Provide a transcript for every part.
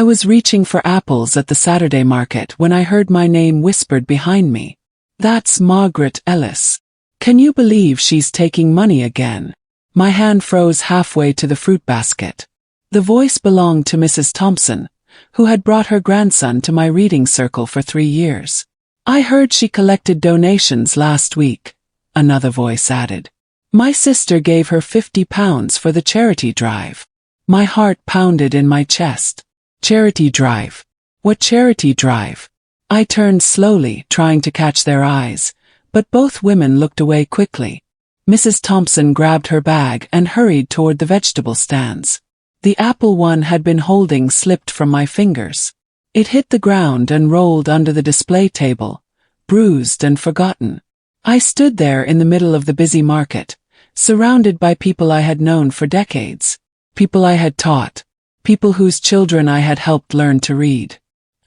was reaching for apples at the Saturday market when I heard my name whispered behind me. That's Margaret Ellis. Can you believe she's taking money again? My hand froze halfway to the fruit basket. The voice belonged to Mrs. Thompson, who had brought her grandson to my reading circle for 3 years. I heard she collected donations last week, another voice added. My sister gave her £50 for the charity drive. My heart pounded in my chest. Charity drive? What charity drive? I turned slowly, trying to catch their eyes, but both women looked away quickly. Mrs. Thompson grabbed her bag and hurried toward the vegetable stands. The apple one had been holding slipped from my fingers. It hit the ground and rolled under the display table, bruised and forgotten. I stood there in the middle of the busy market, surrounded by people I had known for decades, people I had taught, people whose children I had helped learn to read.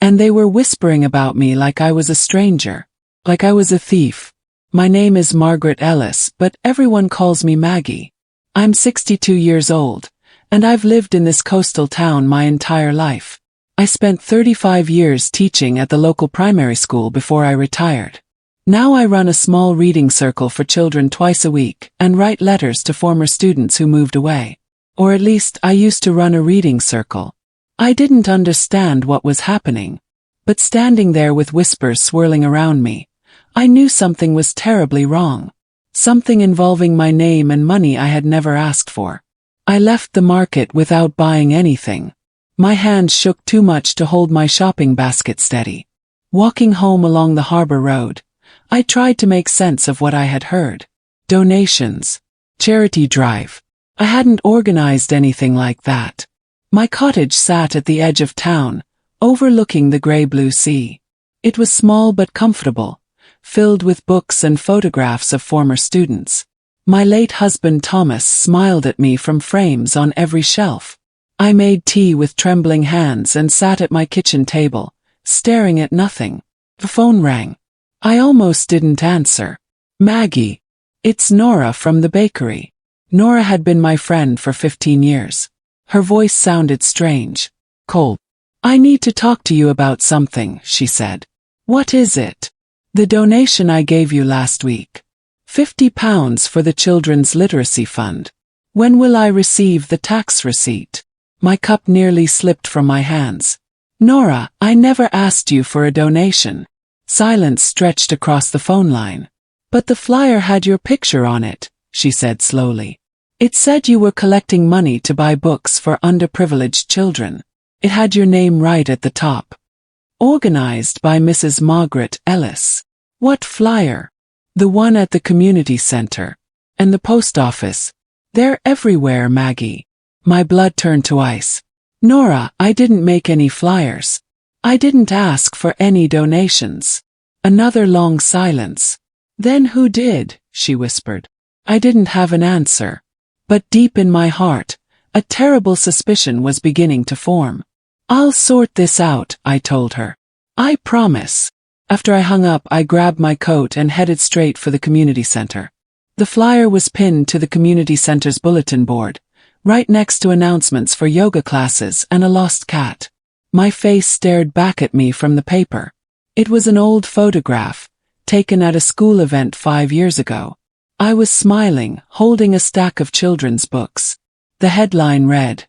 And they were whispering about me like I was a stranger, like I was a thief. My name is Margaret Ellis, but everyone calls me Maggie. I'm 62 years old, and I've lived in this coastal town my entire life. I spent 35 years teaching at the local primary school before I retired. Now I run a small reading circle for children twice a week and write letters to former students who moved away. Or at least I used to run a reading circle. I didn't understand what was happening, but standing there with whispers swirling around me, I knew something was terribly wrong. Something involving my name and money I had never asked for. I left the market without buying anything. My hands shook too much to hold my shopping basket steady. Walking home along the harbor road, I tried to make sense of what I had heard. Donations. Charity drive. I hadn't organized anything like that. My cottage sat at the edge of town, overlooking the gray-blue sea. It was small but comfortable, filled with books and photographs of former students. My late husband Thomas smiled at me from frames on every shelf. I made tea with trembling hands and sat at my kitchen table, staring at nothing. The phone rang. I almost didn't answer. Maggie. It's Nora from the bakery. Nora had been my friend for 15 years. Her voice sounded strange. Cold. I need to talk to you about something, she said. What is it? The donation I gave you last week. £50 for the Children's Literacy Fund. When will I receive the tax receipt? My cup nearly slipped from my hands. Nora, I never asked you for a donation. Silence stretched across the phone line. But the flyer had your picture on it, she said slowly. It said you were collecting money to buy books for underprivileged children. It had your name right at the top. Organized by Mrs. Margaret Ellis. What flyer? The one at the community center. And the post office. They're everywhere, Maggie. My blood turned to ice. Nora, I didn't make any flyers. I didn't ask for any donations. Another long silence. Then who did? She whispered. I didn't have an answer. But deep in my heart, a terrible suspicion was beginning to form. I'll sort this out, I told her. I promise. After I hung up, I grabbed my coat and headed straight for the community center. The flyer was pinned to the community center's bulletin board, right next to announcements for yoga classes and a lost cat. My face stared back at me from the paper. It was an old photograph, taken at a school event 5 years ago. I was smiling, holding a stack of children's books. The headline read,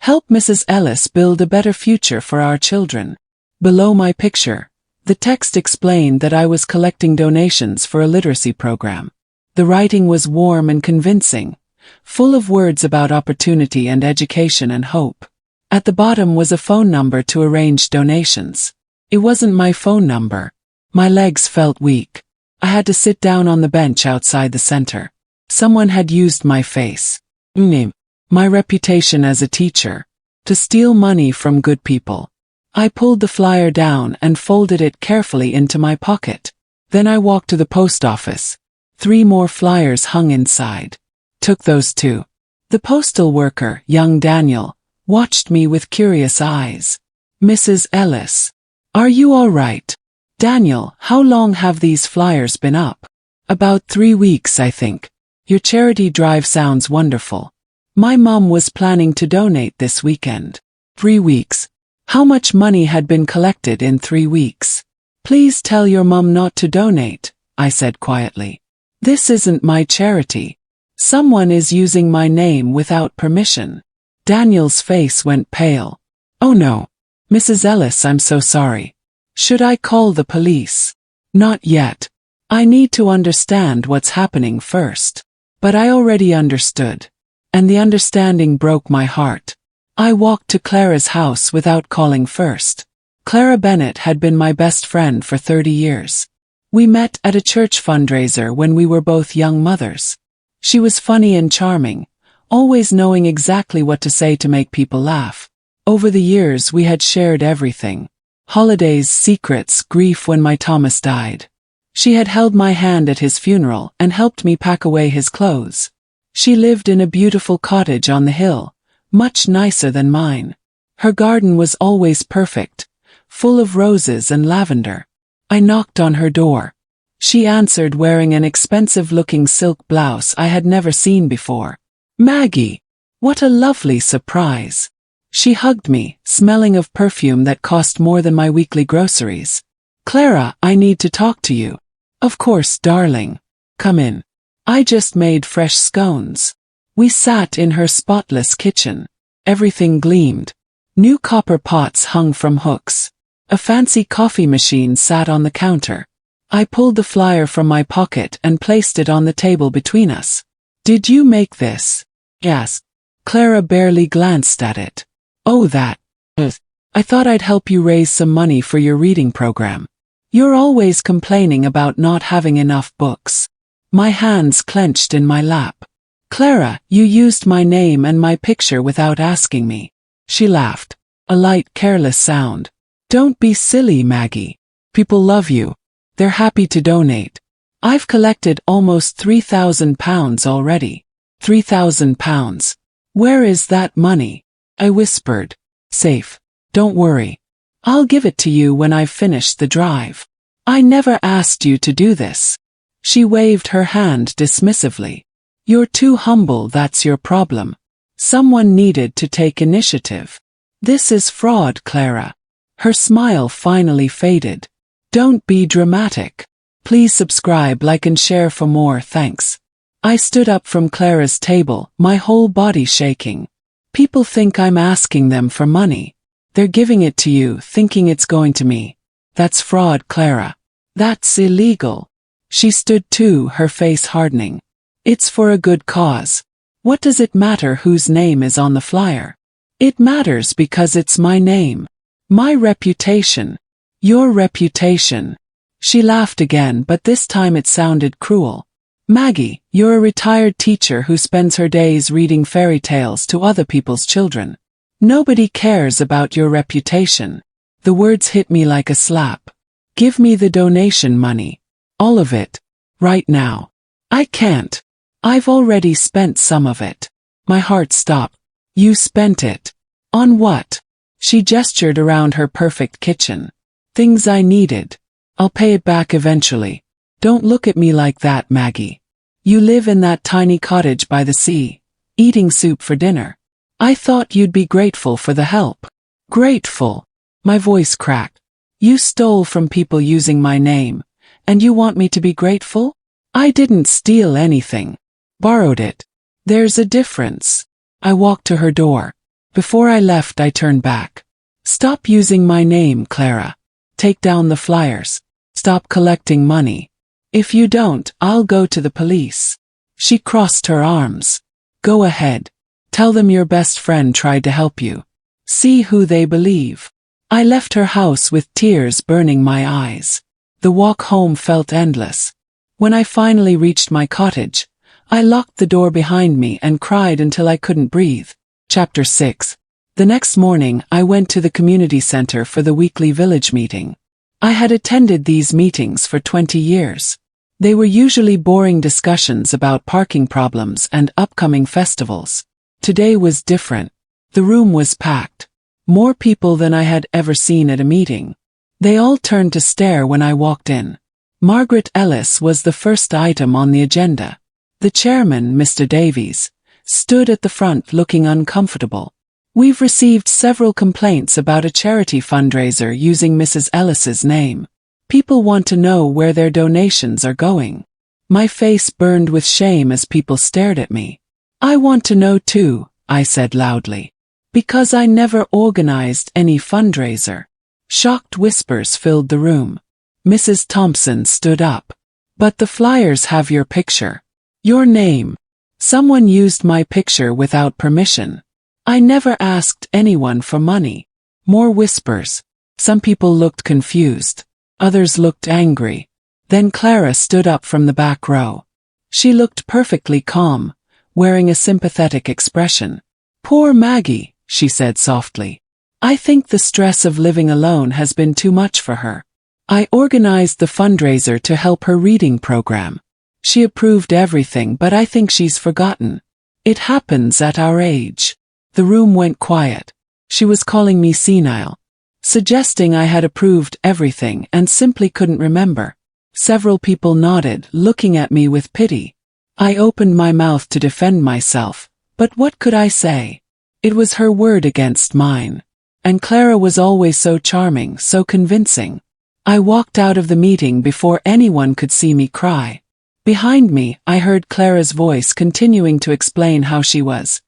"Help Mrs. Ellis build a better future for our children." Below my picture, the text explained that I was collecting donations for a literacy program. The writing was warm and convincing, full of words about opportunity and education and hope. At the bottom was a phone number to arrange donations. It wasn't my phone number. My legs felt weak. I had to sit down on the bench outside the center. Someone had used my face. My reputation as a teacher. To steal money from good people. I pulled the flyer down and folded it carefully into my pocket. Then I walked to the post office. 3 more flyers hung inside. Took those too. The postal worker, young Daniel, watched me with curious eyes. Mrs. Ellis. Are you all right? Daniel, how long have these flyers been up? About 3 weeks, I think. Your charity drive sounds wonderful. My mom was planning to donate this weekend. 3 weeks. How much money had been collected in 3 weeks? Please tell your mum not to donate, I said quietly. This isn't my charity. Someone is using my name without permission. Daniel's face went pale. Oh no. Mrs. Ellis, I'm so sorry. Should I call the police? Not yet. I need to understand what's happening first. But I already understood. And the understanding broke my heart. I walked to Clara's house without calling first. Clara Bennett had been my best friend for 30 years. We met at a church fundraiser when we were both young mothers. She was funny and charming, always knowing exactly what to say to make people laugh. Over the years we had shared everything. Holidays, secrets, grief when my Thomas died. She had held my hand at his funeral and helped me pack away his clothes. She lived in a beautiful cottage on the hill, much nicer than mine. Her garden was always perfect, full of roses and lavender. I knocked on her door. She answered wearing an expensive-looking silk blouse I had never seen before. Maggie! What a lovely surprise! She hugged me, smelling of perfume that cost more than my weekly groceries. Clara, I need to talk to you. Of course, darling. Come in. I just made fresh scones. We sat in her spotless kitchen. Everything gleamed. New copper pots hung from hooks. A fancy coffee machine sat on the counter. I pulled the flyer from my pocket and placed it on the table between us. Did you make this? Yes. Clara barely glanced at it. Oh, that. I thought I'd help you raise some money for your reading program. You're always complaining about not having enough books. My hands clenched in my lap. Clara, you used my name and my picture without asking me. She laughed. A light, careless sound. Don't be silly, Maggie. People love you. They're happy to donate. I've collected almost £3,000 already. £3,000. Where is that money? I whispered. Safe. Don't worry. I'll give it to you when I've finished the drive. I never asked you to do this. She waved her hand dismissively. You're too humble, that's your problem. Someone needed to take initiative. This is fraud, Clara. Her smile finally faded. Don't be dramatic. Please subscribe, like and share for more, thanks. I stood up from Clara's table, my whole body shaking. People think I'm asking them for money. They're giving it to you, thinking it's going to me. That's fraud, Clara. That's illegal. She stood too, her face hardening. It's for a good cause. What does it matter whose name is on the flyer? It matters because it's my name. My reputation. Your reputation. She laughed again, but this time it sounded cruel. Maggie, you're a retired teacher who spends her days reading fairy tales to other people's children. Nobody cares about your reputation. The words hit me like a slap. Give me the donation money. All of it. Right now. I can't. I've already spent some of it. My heart stopped. You spent it. On what? She gestured around her perfect kitchen. Things I needed. I'll pay it back eventually. Don't look at me like that, Maggie. You live in that tiny cottage by the sea, eating soup for dinner. I thought you'd be grateful for the help. Grateful. My voice cracked. You stole from people using my name, and you want me to be grateful? I didn't steal anything. Borrowed it. There's a difference. I walked to her door. Before I left, I turned back. Stop using my name, Clara. Take down the flyers. Stop collecting money. If you don't, I'll go to the police. She crossed her arms. Go ahead. Tell them your best friend tried to help you. See who they believe. I left her house with tears burning my eyes. The walk home felt endless. When I finally reached my cottage, I locked the door behind me and cried until I couldn't breathe. Chapter 6. The next morning, I went to the community center for the weekly village meeting. I had attended these meetings for 20 years. They were usually boring discussions about parking problems and upcoming festivals. Today was different. The room was packed. More people than I had ever seen at a meeting. They all turned to stare when I walked in. Margaret Ellis was the first item on the agenda. The chairman, Mr. Davies, stood at the front looking uncomfortable. We've received several complaints about a charity fundraiser using Mrs. Ellis's name. People want to know where their donations are going. My face burned with shame as people stared at me. I want to know too, I said loudly. Because I never organized any fundraiser. Shocked whispers filled the room. Mrs. Thompson stood up. But the flyers have your picture. Your name. Someone used my picture without permission. I never asked anyone for money. More whispers. Some people looked confused. Others looked angry. Then Clara stood up from the back row. She looked perfectly calm, wearing a sympathetic expression. Poor Maggie, she said softly. I think the stress of living alone has been too much for her. I organized the fundraiser to help her reading program. She approved everything, but I think she's forgotten. It happens at our age. The room went quiet. She was calling me senile, suggesting I had approved everything and simply couldn't remember. Several people nodded, looking at me with pity. I opened my mouth to defend myself, but what could I say? It was her word against mine. And Clara was always so charming, so convincing. I walked out of the meeting before anyone could see me cry. Behind me, I heard Clara's voice continuing to explain how she was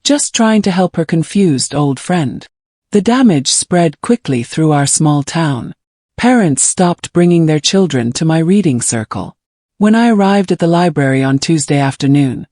just trying to help her confused old friend. The damage spread quickly through our small town. Parents stopped bringing their children to my reading circle. When I arrived at the library on Tuesday afternoon,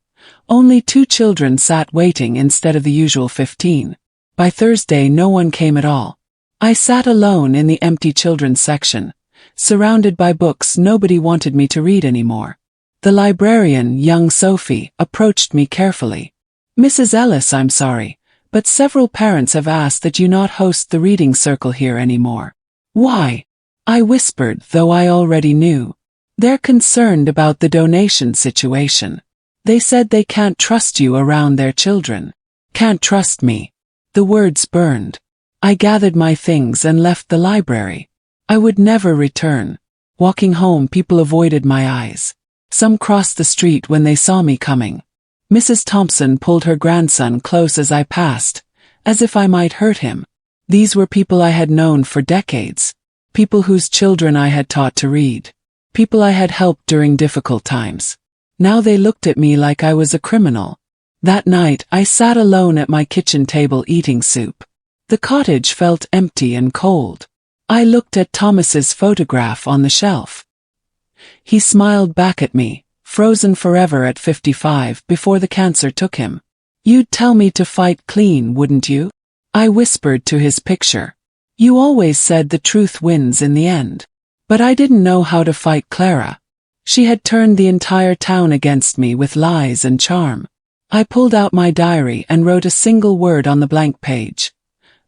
only 2 children sat waiting instead of the usual 15. By Thursday no one came at all. I sat alone in the empty children's section, surrounded by books nobody wanted me to read anymore. The librarian, young Sophie, approached me carefully. Mrs. Ellis, I'm sorry, but several parents have asked that you not host the reading circle here anymore. Why? I whispered, though I already knew. They're concerned about the donation situation. They said they can't trust you around their children. Can't trust me. The words burned. I gathered my things and left the library. I would never return. Walking home, people avoided my eyes. Some crossed the street when they saw me coming. Mrs. Thompson pulled her grandson close as I passed, as if I might hurt him. These were people I had known for decades. People whose children I had taught to read. People I had helped during difficult times. Now they looked at me like I was a criminal. That night, I sat alone at my kitchen table eating soup. The cottage felt empty and cold. I looked at Thomas's photograph on the shelf. He smiled back at me, frozen forever at 55 before the cancer took him. You'd tell me to fight clean, wouldn't you? I whispered to his picture. You always said the truth wins in the end. But I didn't know how to fight Clara. She had turned the entire town against me with lies and charm. I pulled out my diary and wrote a single word on the blank page.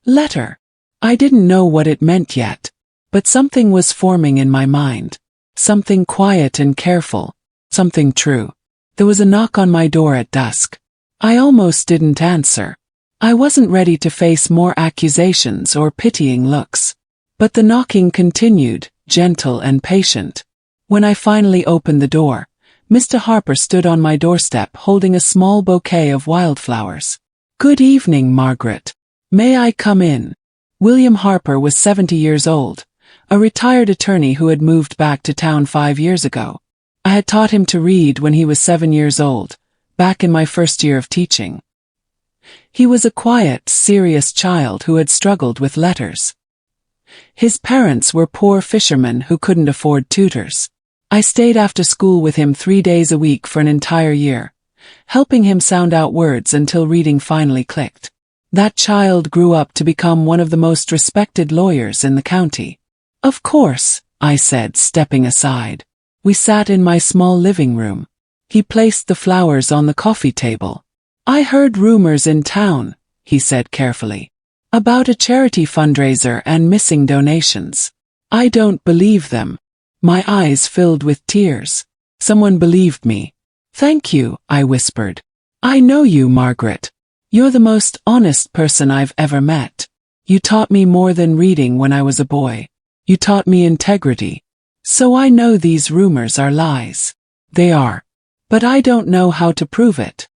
Letter. I didn't know what it meant yet, but something was forming in my mind. Something quiet and careful. Something true. There was a knock on my door at dusk. I almost didn't answer. I wasn't ready to face more accusations or pitying looks. But the knocking continued, gentle and patient. When I finally opened the door, Mr. Harper stood on my doorstep holding a small bouquet of wildflowers. Good evening, Margaret. May I come in? William Harper was 70 years old, a retired attorney who had moved back to town 5 years ago. I had taught him to read when he was 7 years old, back in my first year of teaching. He was a quiet, serious child who had struggled with letters. His parents were poor fishermen who couldn't afford tutors. I stayed after school with him 3 days a week for an entire year, helping him sound out words until reading finally clicked. That child grew up to become one of the most respected lawyers in the county. Of course, I said, stepping aside. We sat in my small living room. He placed the flowers on the coffee table. I heard rumors in town, he said carefully, about a charity fundraiser and missing donations. I don't believe them. My eyes filled with tears. Someone believed me. Thank you, I whispered. I know you, Margaret. You're the most honest person I've ever met. You taught me more than reading when I was a boy. You taught me integrity. So I know these rumors are lies. They are. But I don't know how to prove it.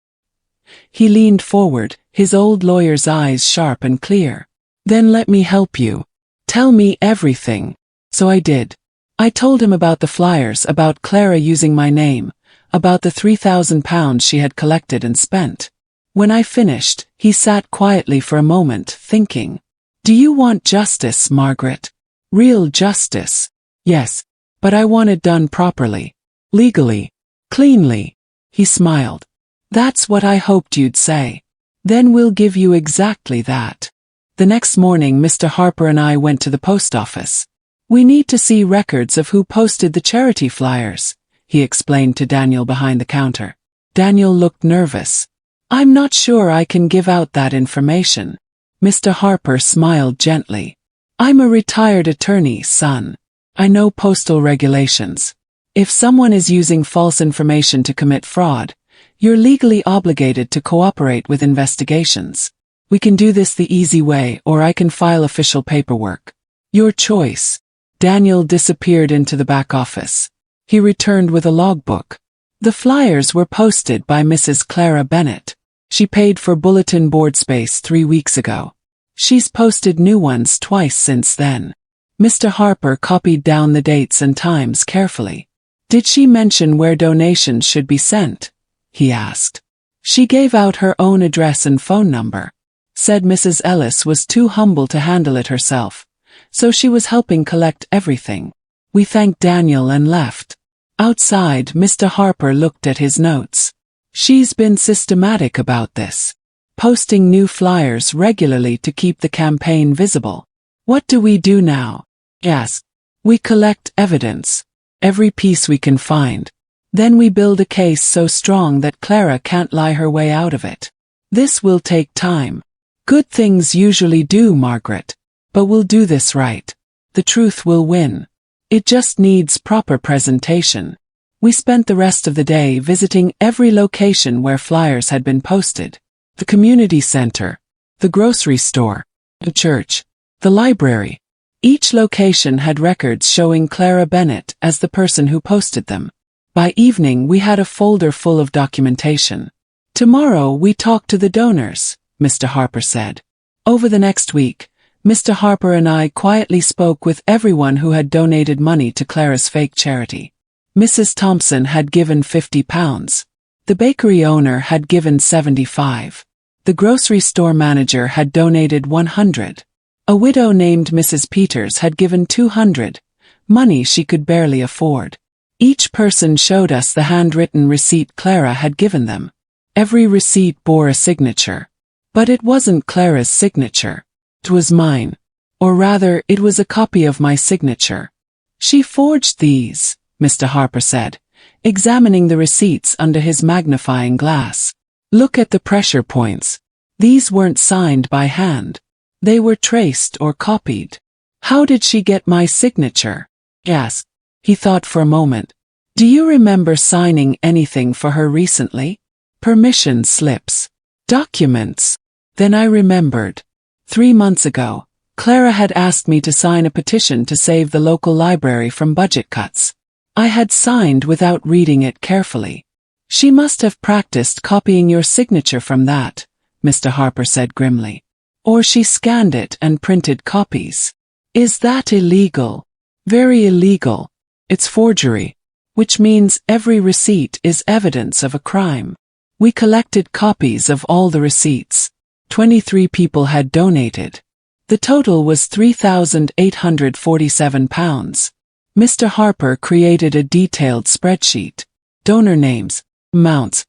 He leaned forward, his old lawyer's eyes sharp and clear. Then let me help you. Tell me everything. So I did. I told him about the flyers, about Clara using my name, about the £3,000 she had collected and spent. When I finished, he sat quietly for a moment, thinking. Do you want justice, Margaret? Real justice? Yes. But I want it done properly. Legally. Cleanly. He smiled. That's what I hoped you'd say. Then we'll give you exactly that. The next morning Mr. Harper and I went to the post office. We need to see records of who posted the charity flyers, he explained to Daniel behind the counter. Daniel looked nervous. I'm not sure I can give out that information. Mr. Harper smiled gently. I'm a retired attorney, son. I know postal regulations. If someone is using false information to commit fraud, you're legally obligated to cooperate with investigations. We can do this the easy way, or I can file official paperwork. Your choice. Daniel disappeared into the back office. He returned with a logbook. The flyers were posted by Mrs. Clara Bennett. She paid for bulletin board space 3 weeks ago. She's posted new ones twice since then. Mr. Harper copied down the dates and times carefully. Did she mention where donations should be sent? He asked. She gave out her own address and phone number. Said Mrs. Ellis was too humble to handle it herself, so she was helping collect everything. We thanked Daniel and left. Outside, Mr. Harper looked at his notes. She's been systematic about this, posting new flyers regularly to keep the campaign visible. What do we do now? Yes. We collect evidence. Every piece we can find. Then we build a case so strong that Clara can't lie her way out of it. This will take time. Good things usually do, Margaret. But we'll do this right. The truth will win. It just needs proper presentation. We spent the rest of the day visiting every location where flyers had been posted. The community center, the grocery store, the church, the library. Each location had records showing Clara Bennett as the person who posted them. By evening we had a folder full of documentation. Tomorrow we talk to the donors, Mr. Harper said. Over the next week, Mr. Harper and I quietly spoke with everyone who had donated money to Clara's fake charity. Mrs. Thompson had given £50. The bakery owner had given £75. The grocery store manager had donated £100. A widow named Mrs. Peters had given £200, money she could barely afford. Each person showed us the handwritten receipt Clara had given them. Every receipt bore a signature. But it wasn't Clara's signature. It was mine. Or rather, it was a copy of my signature. She forged these, Mr. Harper said, examining the receipts under his magnifying glass. Look at the pressure points. These weren't signed by hand. They were traced or copied. How did she get my signature? Yes. He thought for a moment. Do you remember signing anything for her recently? Permission slips. Documents. Then I remembered. 3 months ago, Clara had asked me to sign a petition to save the local library from budget cuts. I had signed without reading it carefully. She must have practiced copying your signature from that, Mr. Harper said grimly. Or she scanned it and printed copies. Is that illegal? Very illegal. It's forgery. Which means every receipt is evidence of a crime. We collected copies of all the receipts. 23 people had donated. The total was £3,847. Mr. Harper created a detailed spreadsheet. Donor names, amounts,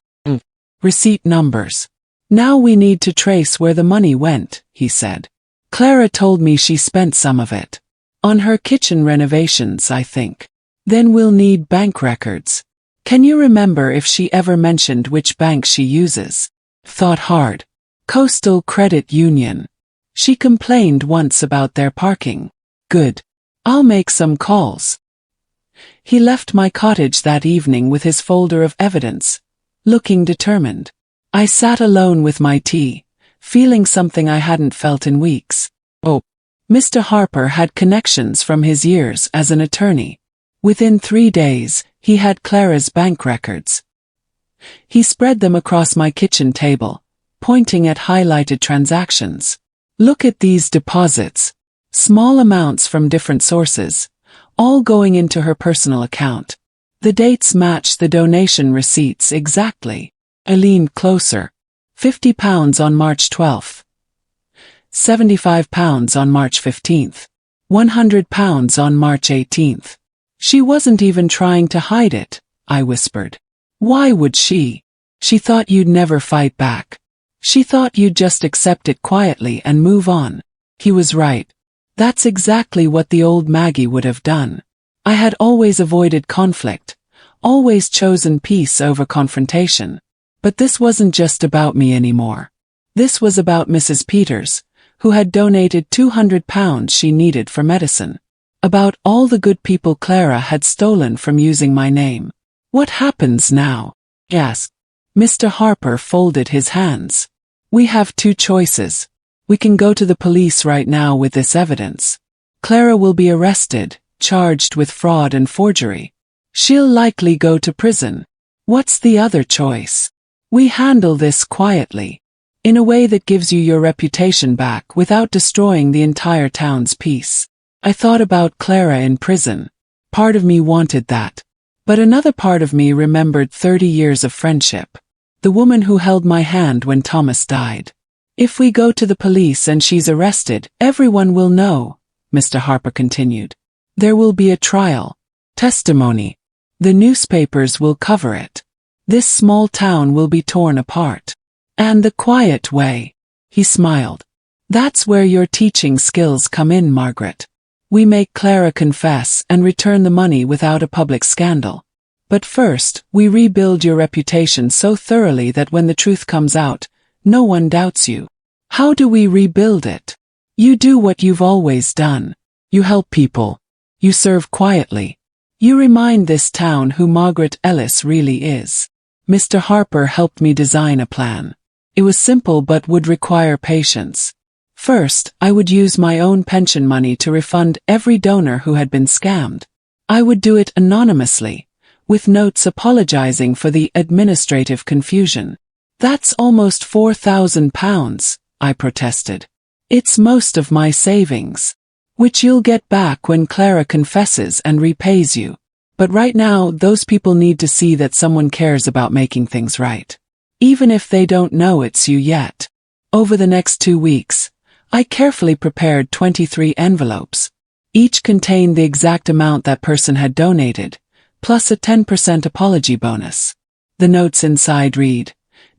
receipt numbers. Now we need to trace where the money went, he said. Clara told me she spent some of it. On her kitchen renovations, I think. Then we'll need bank records. Can you remember if she ever mentioned which bank she uses? Thought hard. Coastal Credit Union. She complained once about their parking. Good. I'll make some calls. He left my cottage that evening with his folder of evidence, looking determined. I sat alone with my tea, feeling something I hadn't felt in weeks. Oh, Mr. Harper had connections from his years as an attorney. Within 3 days, he had Clara's bank records. He spread them across my kitchen table, pointing at highlighted transactions. Look at these deposits. Small amounts from different sources, all going into her personal account. The dates match the donation receipts exactly. I leaned closer. £50 on March 12th. £75 on March 15th. £100 on March 18th. She wasn't even trying to hide it, I whispered. Why would she? She thought you'd never fight back. She thought you'd just accept it quietly and move on. He was right. That's exactly what the old Maggie would have done. I had always avoided conflict, always chosen peace over confrontation. But this wasn't just about me anymore. This was about Mrs. Peters, who had donated £200 she needed for medicine. About all the good people Clara had stolen from using my name. What happens now? He asked. Mr. Harper folded his hands. We have two choices. We can go to the police right now with this evidence. Clara will be arrested, charged with fraud and forgery. She'll likely go to prison. What's the other choice? We handle this quietly, in a way that gives you your reputation back without destroying the entire town's peace. I thought about Clara in prison. Part of me wanted that. But another part of me remembered 30 years of friendship. The woman who held my hand when Thomas died. If we go to the police and she's arrested, everyone will know, Mr. Harper continued. There will be a trial. Testimony. The newspapers will cover it. This small town will be torn apart. And the quiet way. He smiled. That's where your teaching skills come in, Margaret. We make Clara confess and return the money without a public scandal. But first, we rebuild your reputation so thoroughly that when the truth comes out, no one doubts you. How do we rebuild it? You do what you've always done. You help people. You serve quietly. You remind this town who Margaret Ellis really is. Mr. Harper helped me design a plan. It was simple but would require patience. First, I would use my own pension money to refund every donor who had been scammed. I would do it anonymously, with notes apologizing for the administrative confusion. That's almost £4,000, I protested. It's most of my savings, which you'll get back when Clara confesses and repays you. But right now, those people need to see that someone cares about making things right. Even if they don't know it's you yet. Over the next 2 weeks, I carefully prepared 23 envelopes. Each contained the exact amount that person had donated, plus a 10% apology bonus. The notes inside read,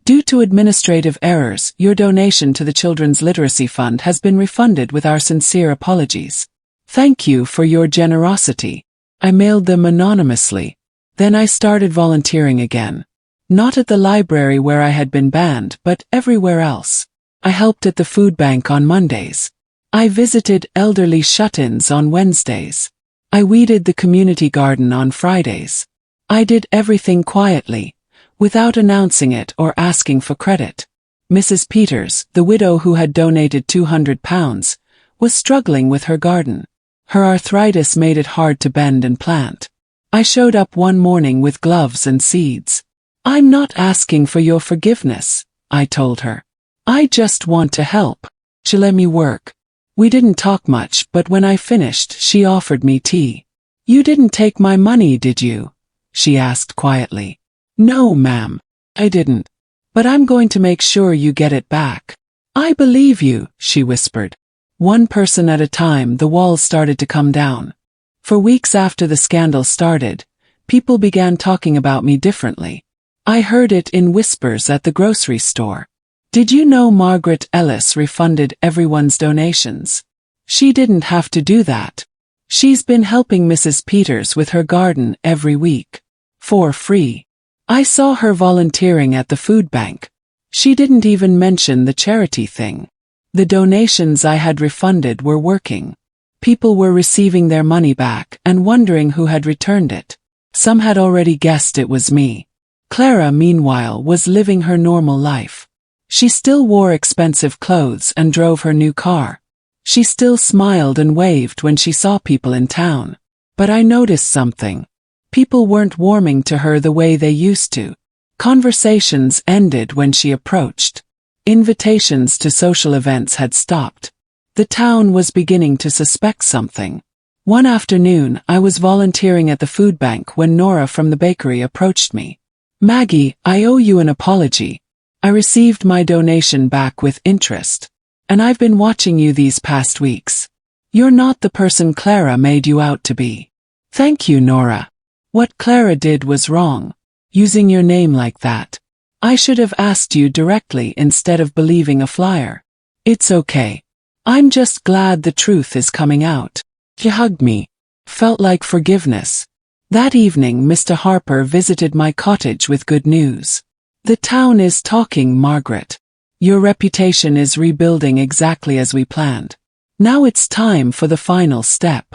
due to administrative errors, your donation to the Children's Literacy Fund has been refunded with our sincere apologies. Thank you for your generosity. I mailed them anonymously. Then I started volunteering again. Not at the library where I had been banned, but everywhere else. I helped at the food bank on Mondays. I visited elderly shut-ins on Wednesdays. I weeded the community garden on Fridays. I did everything quietly, without announcing it or asking for credit. Mrs. Peters, the widow who had donated £200, was struggling with her garden. Her arthritis made it hard to bend and plant. I showed up one morning with gloves and seeds. I'm not asking for your forgiveness, I told her. I just want to help. She let me work. We didn't talk much, but when I finished, she offered me tea. You didn't take my money, did you? She asked quietly. No, ma'am. I didn't. But I'm going to make sure you get it back. I believe you, she whispered. One person at a time, the walls started to come down. For weeks after the scandal started, people began talking about me differently. I heard it in whispers at the grocery store. Did you know Margaret Ellis refunded everyone's donations? She didn't have to do that. She's been helping Mrs. Peters with her garden every week. For free. I saw her volunteering at the food bank. She didn't even mention the charity thing. The donations I had refunded were working. People were receiving their money back and wondering who had returned it. Some had already guessed it was me. Clara, meanwhile, was living her normal life. She still wore expensive clothes and drove her new car. She still smiled and waved when she saw people in town. But I noticed something. People weren't warming to her the way they used to. Conversations ended when she approached. Invitations to social events had stopped. The town was beginning to suspect something. One afternoon, I was volunteering at the food bank when Nora from the bakery approached me. "Maggie, I owe you an apology. I received my donation back with interest. And I've been watching you these past weeks. You're not the person Clara made you out to be." "Thank you, Nora. What Clara did was wrong. Using your name like that. I should have asked you directly instead of believing a flyer." "It's okay. I'm just glad the truth is coming out." She hugged me. Felt like forgiveness. That evening Mr. Harper visited my cottage with good news. "The town is talking, Margaret. Your reputation is rebuilding exactly as we planned. Now it's time for the final step.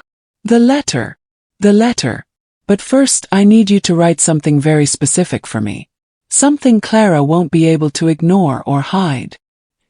The letter. The letter. But first I need you to write something very specific for me. Something Clara won't be able to ignore or hide."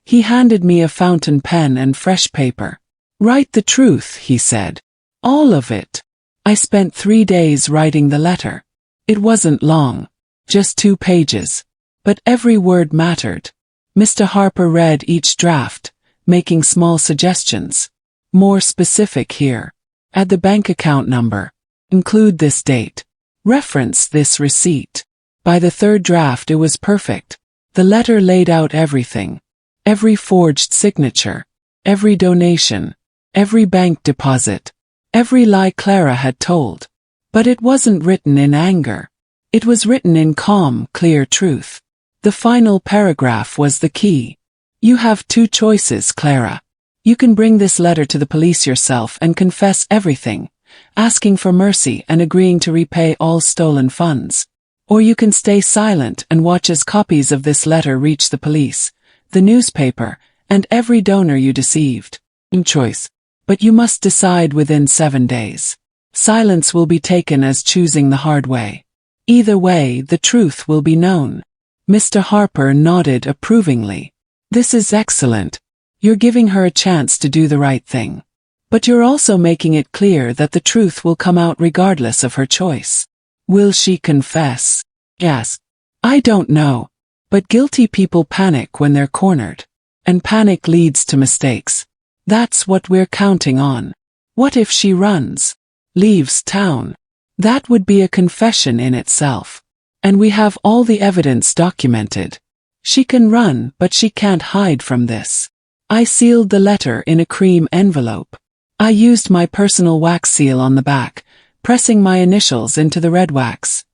He handed me a fountain pen and fresh paper. "Write the truth," he said. "All of it." I spent 3 days writing the letter. It wasn't long. Just 2 pages. But every word mattered. Mr. Harper read each draft, making small suggestions. "More specific here. Add the bank account number. Include this date. Reference this receipt." By the 3rd draft it was perfect. The letter laid out everything. Every forged signature. Every donation. Every bank deposit. Every lie Clara had told. But it wasn't written in anger. It was written in calm, clear truth. The final paragraph was the key. "You have 2 choices, Clara. You can bring this letter to the police yourself and confess everything, asking for mercy and agreeing to repay all stolen funds. Or you can stay silent and watch as copies of this letter reach the police, the newspaper, and every donor you deceived. Choice. But you must decide within 7 days. Silence will be taken as choosing the hard way. Either way, the truth will be known." Mr. Harper nodded approvingly. "This is excellent. You're giving her a chance to do the right thing. But you're also making it clear that the truth will come out regardless of her choice." "Will she confess?" "Yes. I don't know. But guilty people panic when they're cornered. And panic leads to mistakes. That's what we're counting on. What if she runs? Leaves town? That would be a confession in itself. And we have all the evidence documented. She can run, but she can't hide from this." I sealed the letter in a cream envelope. I used my personal wax seal on the back, pressing my initials into the red wax.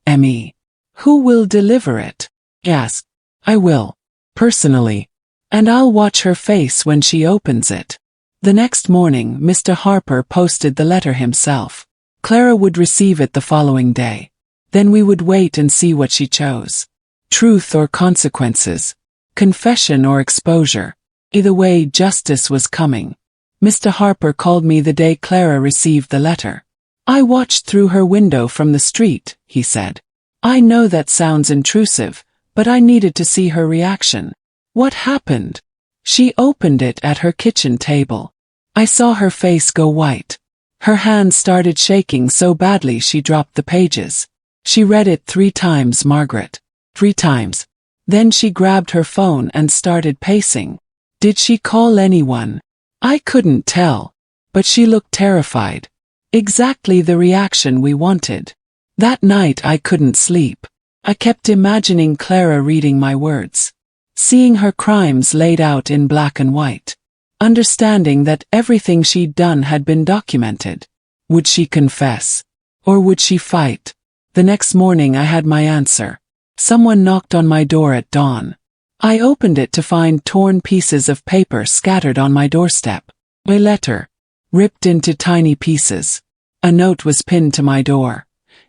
"M.E. Who will deliver it?" "Yes, I will. Personally. And I'll watch her face when she opens it." The next morning, Mr. Harper posted the letter himself. Clara would receive it the following day. Then we would wait and see what she chose. Truth or consequences. Confession or exposure. Either way, justice was coming. Mr. Harper called me the day Clara received the letter. "I watched through her window from the street," he said. "I know that sounds intrusive, but I needed to see her reaction." "What happened?" "She opened it at her kitchen table. I saw her face go white. Her hand started shaking so badly she dropped the pages. She read it 3 times, Margaret. 3 times. Then she grabbed her phone and started pacing. Did she call anyone? I couldn't tell. But she looked terrified. Exactly the reaction we wanted. That night I couldn't sleep. I kept imagining Clara reading my words. Seeing her crimes laid out in black and white. Understanding that everything she'd done had been documented. Would she confess? Or would she fight? The next morning I had my answer. Someone knocked on my door at dawn. I opened it to find torn pieces of paper scattered on my doorstep. A letter. Ripped into tiny pieces. A note was pinned to my door.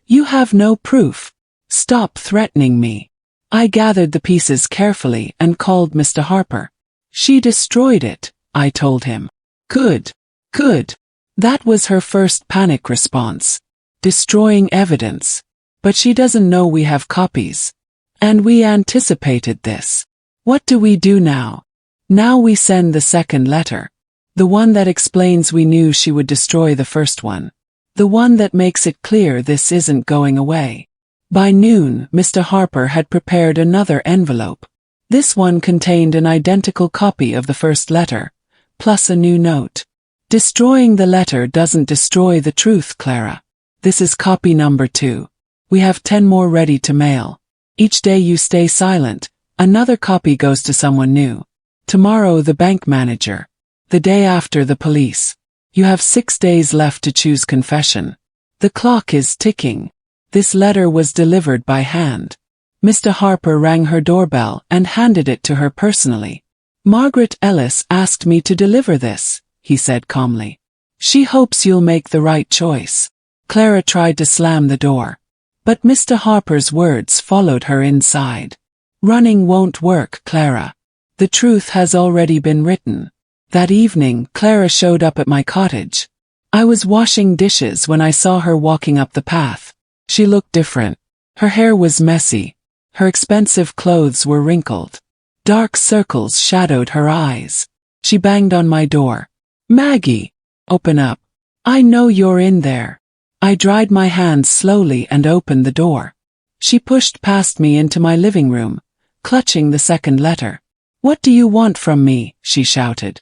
"You have no proof. Stop threatening me." I gathered the pieces carefully and called Mr. Harper. "She destroyed it," I told him. Good. Good. That was her first panic response. Destroying evidence. But she doesn't know we have copies. And we anticipated this. What do we do now? Now we send the second letter. The one that explains we knew she would destroy the first one. The one that makes it clear this isn't going away. By noon, Mr. Harper had prepared another envelope. This one contained an identical copy of the first letter, plus a new note. Destroying the letter doesn't destroy the truth, Clara. This is copy number 2. We have 10 more ready to mail. Each day you stay silent, another copy goes to someone new. Tomorrow the bank manager. The day after the police. You have 6 days left to choose confession. The clock is ticking. This letter was delivered by hand. Mr. Harper rang her doorbell and handed it to her personally. Margaret Ellis asked me to deliver this, he said calmly. She hopes you'll make the right choice. Clara tried to slam the door. But Mr. Harper's words followed her inside. Running won't work, Clara. The truth has already been written. That evening, Clara showed up at my cottage. I was washing dishes when I saw her walking up the path. She looked different. Her hair was messy. Her expensive clothes were wrinkled. Dark circles shadowed her eyes. She banged on my door. Maggie! Open up. I know you're in there. I dried my hands slowly and opened the door. She pushed past me into my living room, clutching the second letter. What do you want from me? She shouted.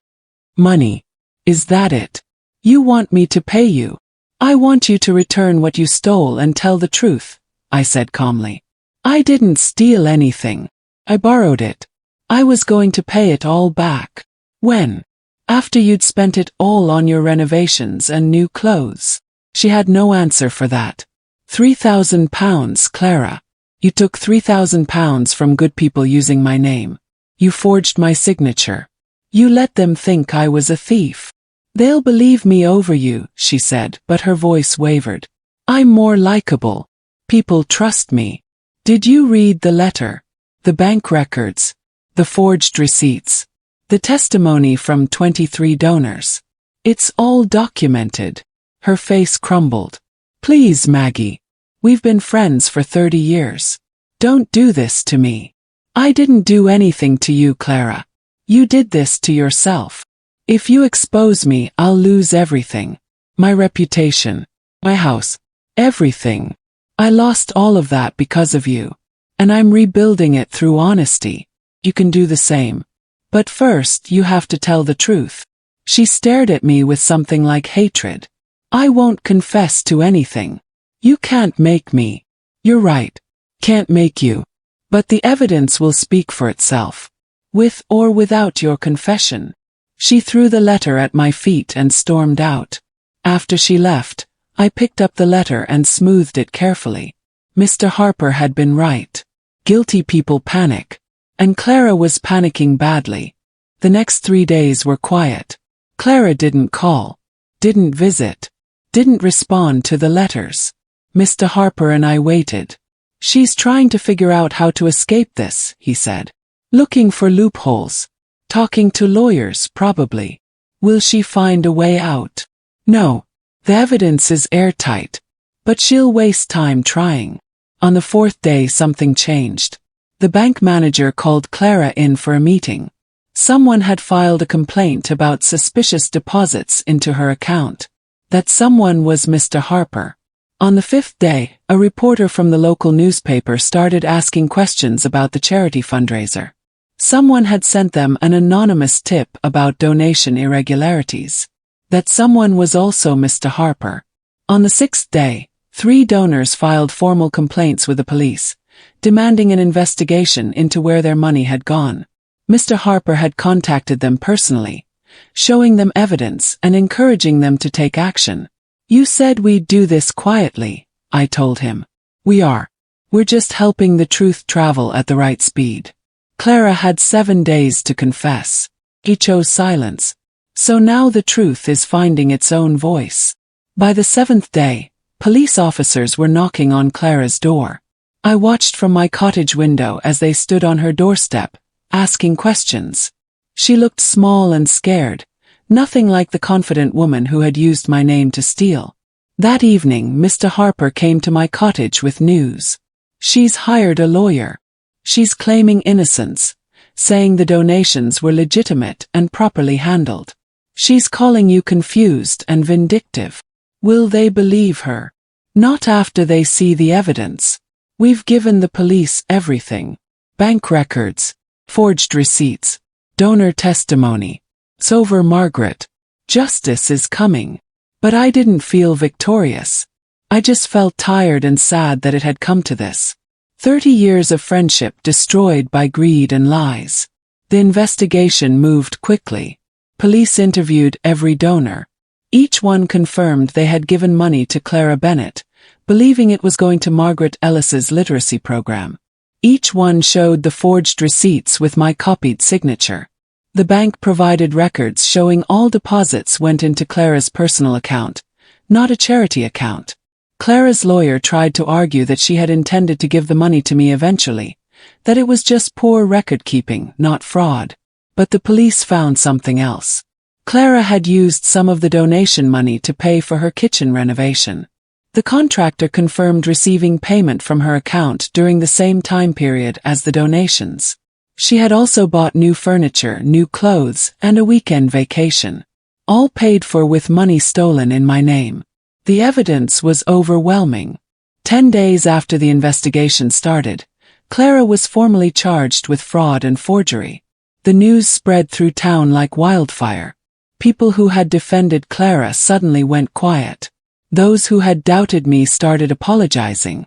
Money. Is that it? You want me to pay you? I want you to return what you stole and tell the truth, I said calmly. I didn't steal anything. I borrowed it. I was going to pay it all back. When? After you'd spent it all on your renovations and new clothes. She had no answer for that. £3,000, Clara. You took £3,000 from good people using my name. You forged my signature. You let them think I was a thief. They'll believe me over you, she said, but her voice wavered. I'm more likable. People trust me. Did you read the letter? The bank records? The forged receipts? The testimony from 23 donors? It's all documented. Her face crumbled. Please, Maggie. We've been friends for 30 years. Don't do this to me. I didn't do anything to you, Clara. You did this to yourself. If you expose me, I'll lose everything. My reputation. My house. Everything. I lost all of that because of you. And I'm rebuilding it through honesty. You can do the same. But first, you have to tell the truth. She stared at me with something like hatred. I won't confess to anything. You can't make me. You're right. Can't make you. But the evidence will speak for itself. With or without your confession. She threw the letter at my feet and stormed out. After she left, I picked up the letter and smoothed it carefully. Mr. Harper had been right. Guilty people panic. And Clara was panicking badly. The next 3 days were quiet. Clara didn't call. Didn't visit. Didn't respond to the letters. Mr. Harper and I waited. She's trying to figure out how to escape this, he said. Looking for loopholes. Talking to lawyers, probably. Will she find a way out? No. The evidence is airtight. But she'll waste time trying. On the 4th day something changed. The bank manager called Clara in for a meeting. Someone had filed a complaint about suspicious deposits into her account. That someone was Mr. Harper. On the 5th day, a reporter from the local newspaper started asking questions about the charity fundraiser. Someone had sent them an anonymous tip about donation irregularities. That someone was also Mr. Harper. On the 6th day, 3 donors filed formal complaints with the police, demanding an investigation into where their money had gone. Mr. Harper had contacted them personally, showing them evidence and encouraging them to take action. You said we'd do this quietly, I told him. We are. We're just helping the truth travel at the right speed. Clara had 7 days to confess. He chose silence. So now the truth is finding its own voice. By the 7th day, police officers were knocking on Clara's door. I watched from my cottage window as they stood on her doorstep, asking questions. She looked small and scared, nothing like the confident woman who had used my name to steal. That evening, Mr. Harper came to my cottage with news. She's hired a lawyer. She's claiming innocence, saying the donations were legitimate and properly handled. She's calling you confused and vindictive. Will they believe her? Not after they see the evidence. We've given the police everything. Bank records, forged receipts, donor testimony. It's over, Margaret. Justice is coming. But I didn't feel victorious. I just felt tired and sad that it had come to this. 30 years of friendship destroyed by greed and lies. The investigation moved quickly. Police interviewed every donor. Each one confirmed they had given money to Clara Bennett, believing it was going to Margaret Ellis's literacy program. Each one showed the forged receipts with my copied signature. The bank provided records showing all deposits went into Clara's personal account, not a charity account. Clara's lawyer tried to argue that she had intended to give the money to me eventually, that it was just poor record-keeping, not fraud. But the police found something else. Clara had used some of the donation money to pay for her kitchen renovation. The contractor confirmed receiving payment from her account during the same time period as the donations. She had also bought new furniture, new clothes, and a weekend vacation. All paid for with money stolen in my name. The evidence was overwhelming. 10 days after the investigation started, Clara was formally charged with fraud and forgery. The news spread through town like wildfire. People who had defended Clara suddenly went quiet. Those who had doubted me started apologizing.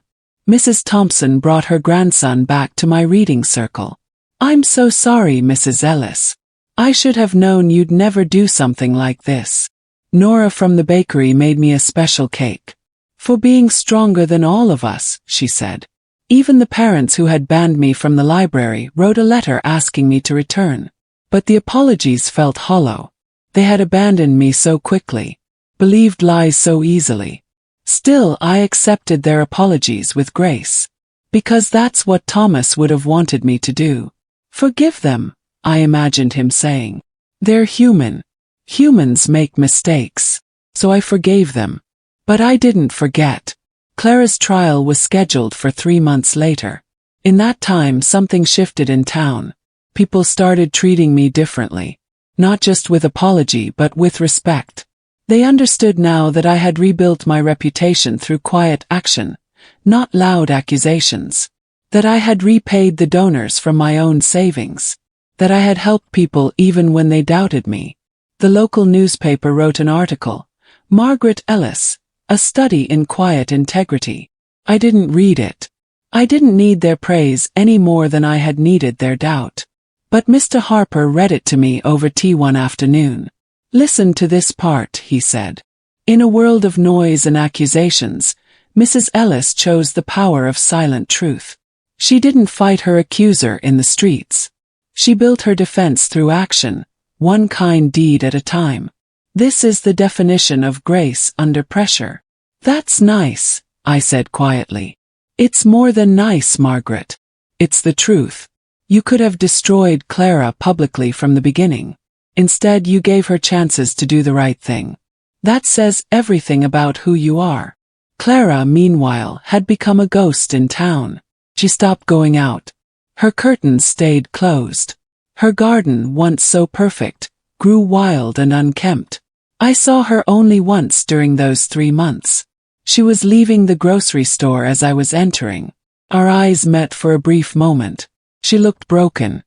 Mrs. Thompson brought her grandson back to my reading circle. "I'm so sorry, Mrs. Ellis. I should have known you'd never do something like this. Nora from the bakery made me a special cake. For being stronger than all of us," she said. Even the parents who had banned me from the library wrote a letter asking me to return. But the apologies felt hollow. They had abandoned me so quickly, believed lies so easily. Still, I accepted their apologies with grace. Because that's what Thomas would have wanted me to do. "Forgive them," I imagined him saying. "They're human. Humans make mistakes." So I forgave them. But I didn't forget. Clara's trial was scheduled for 3 months later. In that time, something shifted in town. People started treating me differently. Not just with apology but with respect. They understood now that I had rebuilt my reputation through quiet action, not loud accusations. That I had repaid the donors from my own savings. That I had helped people even when they doubted me. The local newspaper wrote an article, "Margaret Ellis, a study in quiet integrity." I didn't read it. I didn't need their praise any more than I had needed their doubt. But Mr. Harper read it to me over tea one afternoon. "Listen to this part," he said. "In a world of noise and accusations, Mrs. Ellis chose the power of silent truth. She didn't fight her accuser in the streets. She built her defense through action, one kind deed at a time. This is the definition of grace under pressure." "That's nice," I said quietly. "It's more than nice, Margaret. It's the truth. You could have destroyed Clara publicly from the beginning. Instead, you gave her chances to do the right thing. That says everything about who you are." Clara, meanwhile, had become a ghost in town. She stopped going out. Her curtains stayed closed. Her garden, once so perfect, grew wild and unkempt. I saw her only once during those 3 months. She was leaving the grocery store as I was entering. Our eyes met for a brief moment. She looked broken.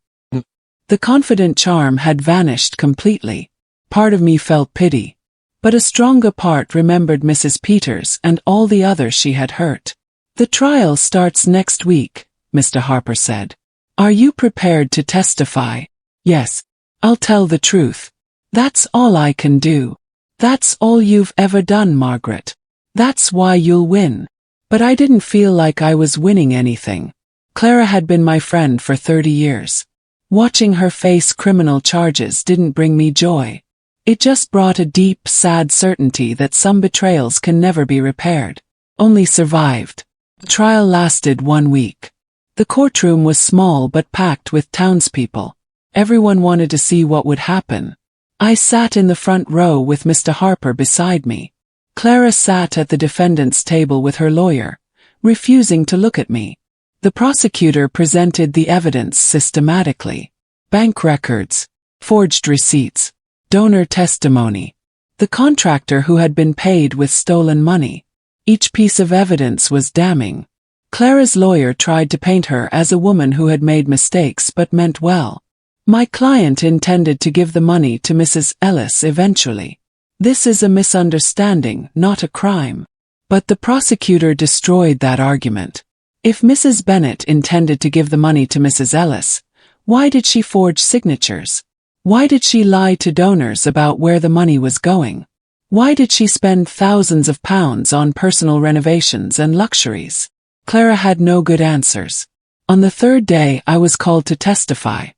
The confident charm had vanished completely. Part of me felt pity. But a stronger part remembered Mrs. Peters and all the others she had hurt. "The trial starts next week," Mr. Harper said. "Are you prepared to testify?" "Yes. I'll tell the truth. That's all I can do. That's all you've ever done, Margaret. That's why you'll win." But I didn't feel like I was winning anything. Clara had been my friend for 30 years. Watching her face criminal charges didn't bring me joy. It just brought a deep, sad certainty that some betrayals can never be repaired. Only survived. The trial lasted 1 week. The courtroom was small but packed with townspeople. Everyone wanted to see what would happen. I sat in the front row with Mr. Harper beside me. Clara sat at the defendant's table with her lawyer, refusing to look at me. The prosecutor presented the evidence systematically. Bank records, forged receipts, donor testimony. The contractor who had been paid with stolen money. Each piece of evidence was damning. Clara's lawyer tried to paint her as a woman who had made mistakes but meant well. My client intended to give the money to Mrs. Ellis eventually. This is a misunderstanding, not a crime. But the prosecutor destroyed that argument. If Mrs. Bennet intended to give the money to Mrs. Ellis, why did she forge signatures? Why did she lie to donors about where the money was going? Why did she spend thousands of pounds on personal renovations and luxuries? Clara had no good answers. On the third day I was called to testify.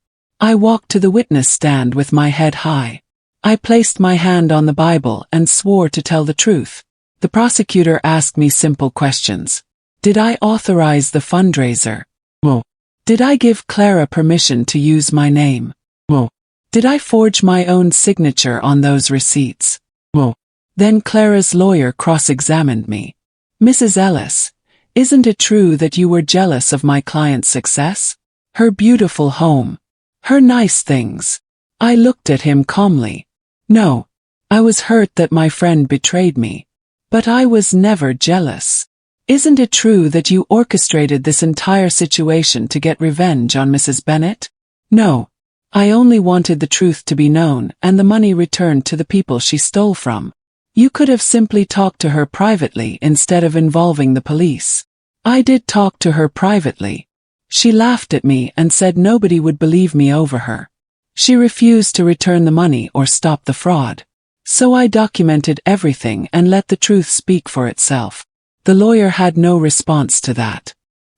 I walked to the witness stand with my head high. I placed my hand on the Bible and swore to tell the truth. The prosecutor asked me simple questions. Did I authorize the fundraiser? No. Did I give Clara permission to use my name? No. Did I forge my own signature on those receipts? No. Then Clara's lawyer cross-examined me. Mrs. Ellis, isn't it true that you were jealous of my client's success? Her beautiful home. Her nice things. I looked at him calmly. No. I was hurt that my friend betrayed me. But I was never jealous. Isn't it true that you orchestrated this entire situation to get revenge on Mrs. Bennet? No. I only wanted the truth to be known and the money returned to the people she stole from. You could have simply talked to her privately instead of involving the police. I did talk to her privately. She laughed at me and said nobody would believe me over her. She refused to return the money or stop the fraud. So I documented everything and let the truth speak for itself. The lawyer had no response to that.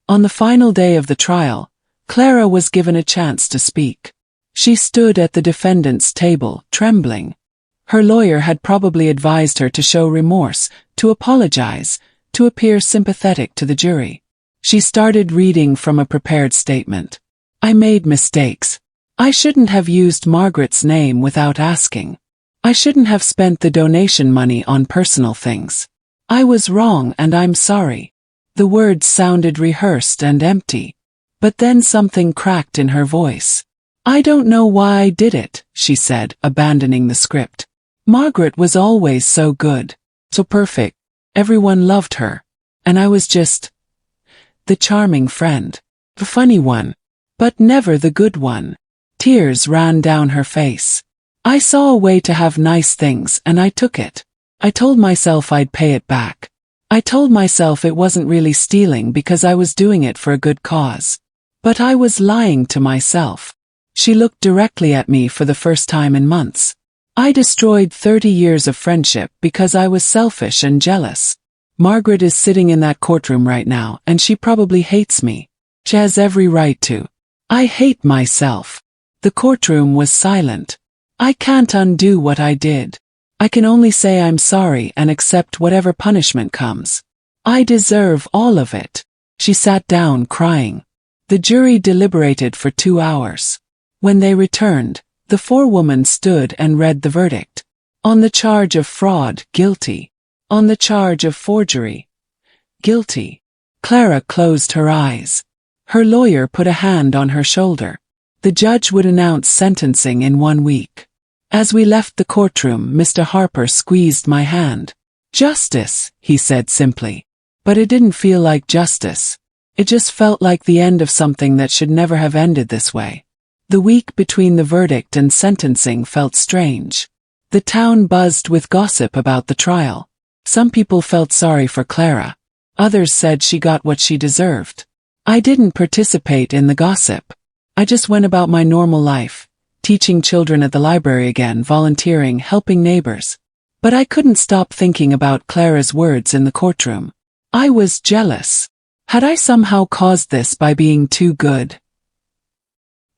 On the final day of the trial, Clara was given a chance to speak. She stood at the defendant's table, trembling. Her lawyer had probably advised her to show remorse, to apologize, to appear sympathetic to the jury. She started reading from a prepared statement. I made mistakes. I shouldn't have used Margaret's name without asking. I shouldn't have spent the donation money on personal things. I was wrong and I'm sorry. The words sounded rehearsed and empty. But then something cracked in her voice. I don't know why I did it, she said, abandoning the script. Margaret was always so good, so perfect. Everyone loved her. And I was just the charming friend, the funny one, but never the good one. Tears ran down her face. I saw a way to have nice things and I took it. I told myself I'd pay it back. I told myself it wasn't really stealing because I was doing it for a good cause. But I was lying to myself. She looked directly at me for the first time in months. I destroyed 30 years of friendship because I was selfish and jealous. Margaret is sitting in that courtroom right now and she probably hates me. She has every right to. I hate myself. The courtroom was silent. I can't undo what I did. I can only say I'm sorry and accept whatever punishment comes. I deserve all of it. She sat down crying. The jury deliberated for 2 hours. When they returned, the forewoman stood and read the verdict. On the charge of fraud, guilty. On the charge of forgery, guilty. Clara closed her eyes. Her lawyer put a hand on her shoulder. The judge would announce sentencing in 1 week. As we left the courtroom, Mr. Harper squeezed my hand. Justice, he said simply. But it didn't feel like justice. It just felt like the end of something that should never have ended this way. The week between the verdict and sentencing felt strange. The town buzzed with gossip about the trial. Some people felt sorry for Clara. Others said she got what she deserved. I didn't participate in the gossip. I just went about my normal life, teaching children at the library again, volunteering, helping neighbors. But I couldn't stop thinking about Clara's words in the courtroom. I was jealous. Had I somehow caused this by being too good?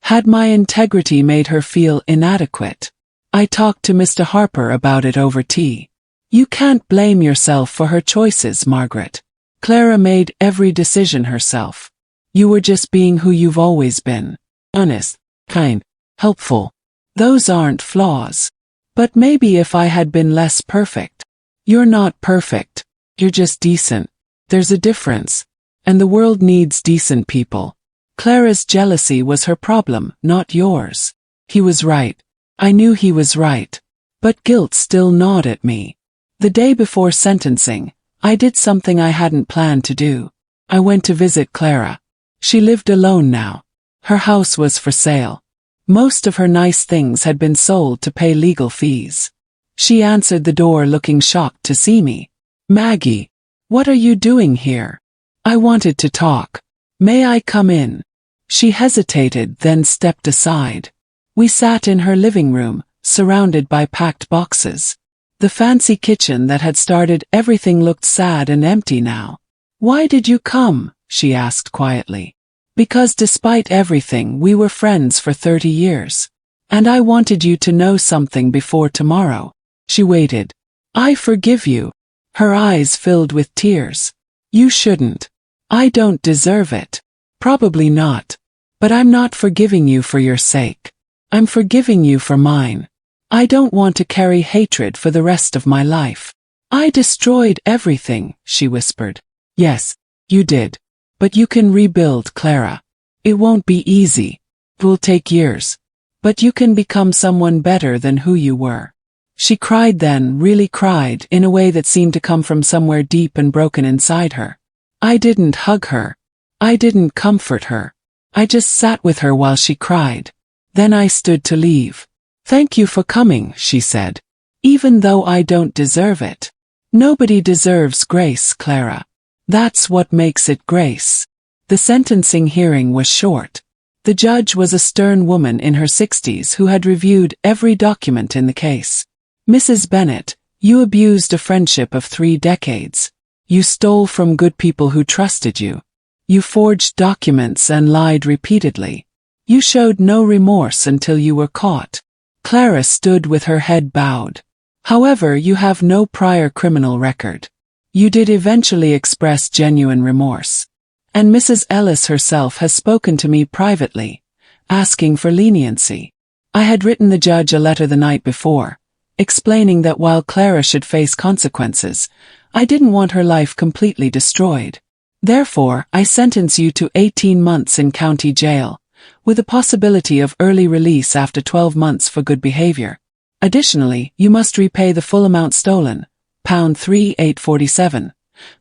Had my integrity made her feel inadequate? I talked to Mr. Harper about it over tea. You can't blame yourself for her choices, Margaret. Clara made every decision herself. You were just being who you've always been. Honest, kind, helpful. Those aren't flaws. But maybe if I had been less perfect. You're not perfect. You're just decent. There's a difference. And the world needs decent people. Clara's jealousy was her problem, not yours. He was right. I knew he was right. But guilt still gnawed at me. The day before sentencing, I did something I hadn't planned to do. I went to visit Clara. She lived alone now. Her house was for sale. Most of her nice things had been sold to pay legal fees. She answered the door looking shocked to see me. "Maggie, what are you doing here?" I wanted to talk. "May I come in?" She hesitated, then stepped aside. We sat in her living room, surrounded by packed boxes. The fancy kitchen that had started everything looked sad and empty now. "Why did you come?" she asked quietly. "Because despite everything we were friends for 30 years. And I wanted you to know something before tomorrow." She waited. "I forgive you." Her eyes filled with tears. "You shouldn't. I don't deserve it." "Probably not. But I'm not forgiving you for your sake. I'm forgiving you for mine. I don't want to carry hatred for the rest of my life." "I destroyed everything," she whispered. "Yes, you did. But you can rebuild, Clara. It won't be easy. It will take years. But you can become someone better than who you were." She cried then, really cried, in a way that seemed to come from somewhere deep and broken inside her. I didn't hug her. I didn't comfort her. I just sat with her while she cried. Then I stood to leave. "Thank you for coming," she said. "Even though I don't deserve it. Nobody deserves grace, Clara. That's what makes it grace." The sentencing hearing was short. The judge was a stern woman in her 60s who had reviewed every document in the case. "Mrs. Bennet, you abused a friendship of 3 decades. You stole from good people who trusted you. You forged documents and lied repeatedly. You showed no remorse until you were caught." Clara stood with her head bowed. "However, you have no prior criminal record. You did eventually express genuine remorse. And Mrs. Ellis herself has spoken to me privately, asking for leniency." I had written the judge a letter the night before, explaining that while Clara should face consequences, I didn't want her life completely destroyed. "Therefore, I sentence you to 18 months in county jail, with a possibility of early release after 12 months for good behavior. Additionally, you must repay the full amount stolen, £3,847,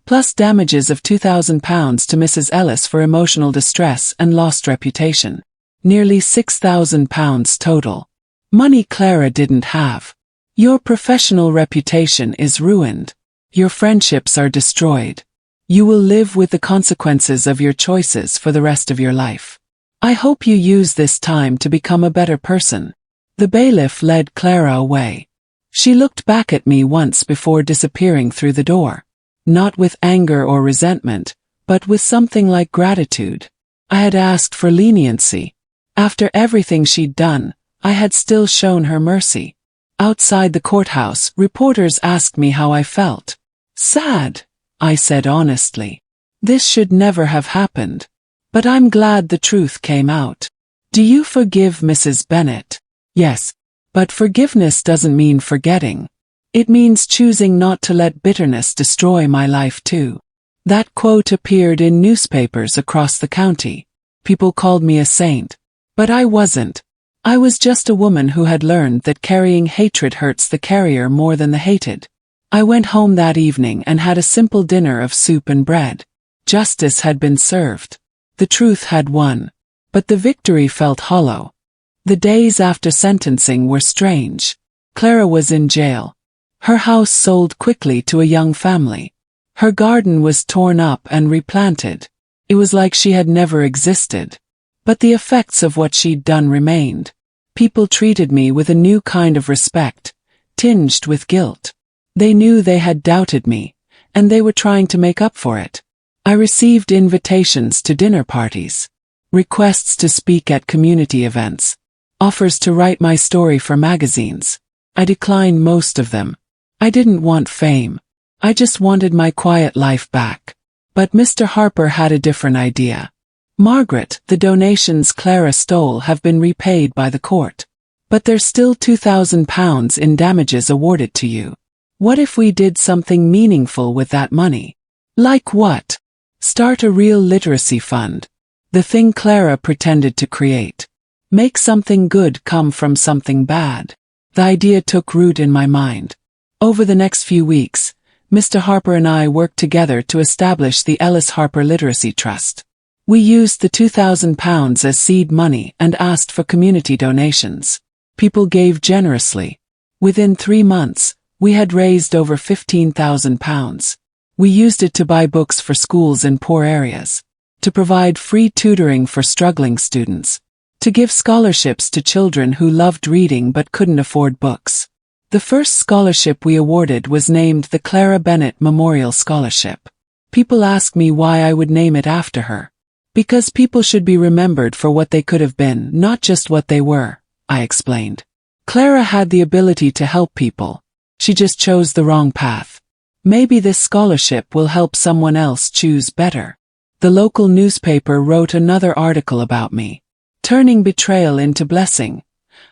plus damages of £2,000 to Mrs. Ellis for emotional distress and lost reputation. Nearly £6,000 total. Money Clara didn't have. Your professional reputation is ruined. Your friendships are destroyed. You will live with the consequences of your choices for the rest of your life. I hope you use this time to become a better person." The bailiff led Clara away. She looked back at me once before disappearing through the door. Not with anger or resentment, but with something like gratitude. I had asked for leniency. After everything she'd done, I had still shown her mercy. Outside the courthouse, reporters asked me how I felt. "Sad," I said honestly. "This should never have happened. But I'm glad the truth came out." "Do you forgive Mrs. Bennet?" "Yes. But forgiveness doesn't mean forgetting. It means choosing not to let bitterness destroy my life too." That quote appeared in newspapers across the county. People called me a saint. But I wasn't. I was just a woman who had learned that carrying hatred hurts the carrier more than the hated. I went home that evening and had a simple dinner of soup and bread. Justice had been served. The truth had won. But the victory felt hollow. The days after sentencing were strange. Clara was in jail. Her house sold quickly to a young family. Her garden was torn up and replanted. It was like she had never existed. But the effects of what she'd done remained. People treated me with a new kind of respect, tinged with guilt. They knew they had doubted me, and they were trying to make up for it. I received invitations to dinner parties, requests to speak at community events, offers to write my story for magazines. I declined most of them. I didn't want fame. I just wanted my quiet life back. But Mr. Harper had a different idea. "Margaret, the donations Clara stole have been repaid by the court. But there's still £2,000 in damages awarded to you. What if we did something meaningful with that money?" "Like what?" "Start a real literacy fund. The thing Clara pretended to create. Make something good come from something bad." The idea took root in my mind. Over the next few weeks, Mr. Harper and I worked together to establish the Ellis Harper Literacy Trust. We used the £2,000 as seed money and asked for community donations. People gave generously. Within 3 months, we had raised over £15,000. We used it to buy books for schools in poor areas, to provide free tutoring for struggling students, to give scholarships to children who loved reading but couldn't afford books. The first scholarship we awarded was named the Clara Bennett Memorial Scholarship. People ask me why I would name it after her. Because people should be remembered for what they could have been, not just what they were, I explained. Clara had the ability to help people. She just chose the wrong path. Maybe this scholarship will help someone else choose better. The local newspaper wrote another article about me. Turning betrayal into blessing.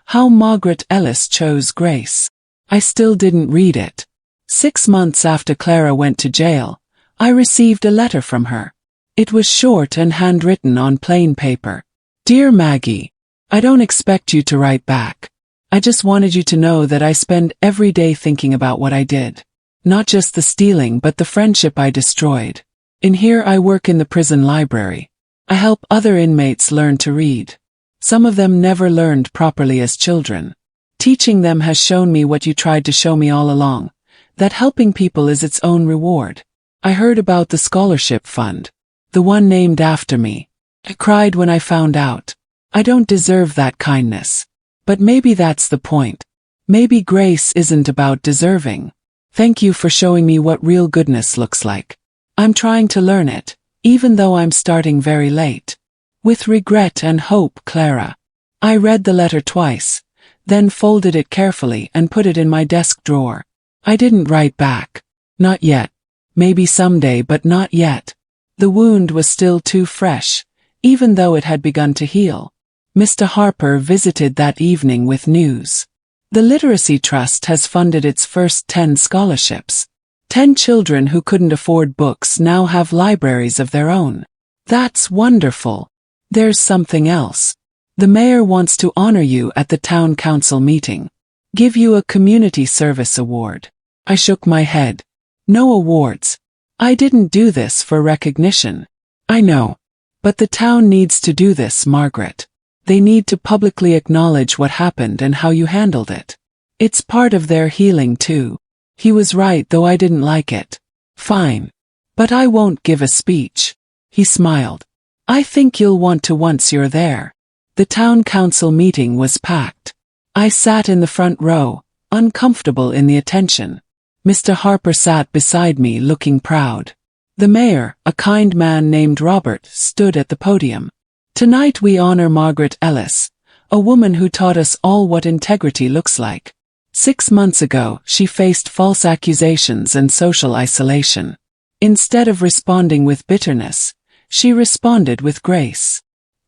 How Margaret Ellis chose grace. I still didn't read it. 6 months after Clara went to jail, I received a letter from her. It was short and handwritten on plain paper. Dear Maggie, I don't expect you to write back. I just wanted you to know that I spend every day thinking about what I did. Not just the stealing but the friendship I destroyed. In here I work in the prison library. I help other inmates learn to read. Some of them never learned properly as children. Teaching them has shown me what you tried to show me all along, that helping people is its own reward. I heard about the scholarship fund. The one named after me. I cried when I found out. I don't deserve that kindness. But maybe that's the point. Maybe grace isn't about deserving. Thank you for showing me what real goodness looks like. I'm trying to learn it, even though I'm starting very late. With regret and hope, Clara. I read the letter twice, then folded it carefully and put it in my desk drawer. I didn't write back. Not yet. Maybe someday, but not yet. The wound was still too fresh, even though it had begun to heal. Mr. Harper visited that evening with news. The Literacy Trust has funded its first 10 scholarships. 10 children who couldn't afford books now have libraries of their own. That's wonderful. There's something else. The mayor wants to honor you at the town council meeting. Give you a community service award. I shook my head. No awards. I didn't do this for recognition. I know. But the town needs to do this, Margaret. They need to publicly acknowledge what happened and how you handled it. It's part of their healing too. He was right, though I didn't like it. Fine. But I won't give a speech. He smiled. I think you'll want to once you're there. The town council meeting was packed. I sat in the front row, uncomfortable in the attention. Mr. Harper sat beside me looking proud. The mayor, a kind man named Robert, stood at the podium. Tonight we honor Margaret Ellis, a woman who taught us all what integrity looks like. 6 months ago, she faced false accusations and social isolation. Instead of responding with bitterness, she responded with grace.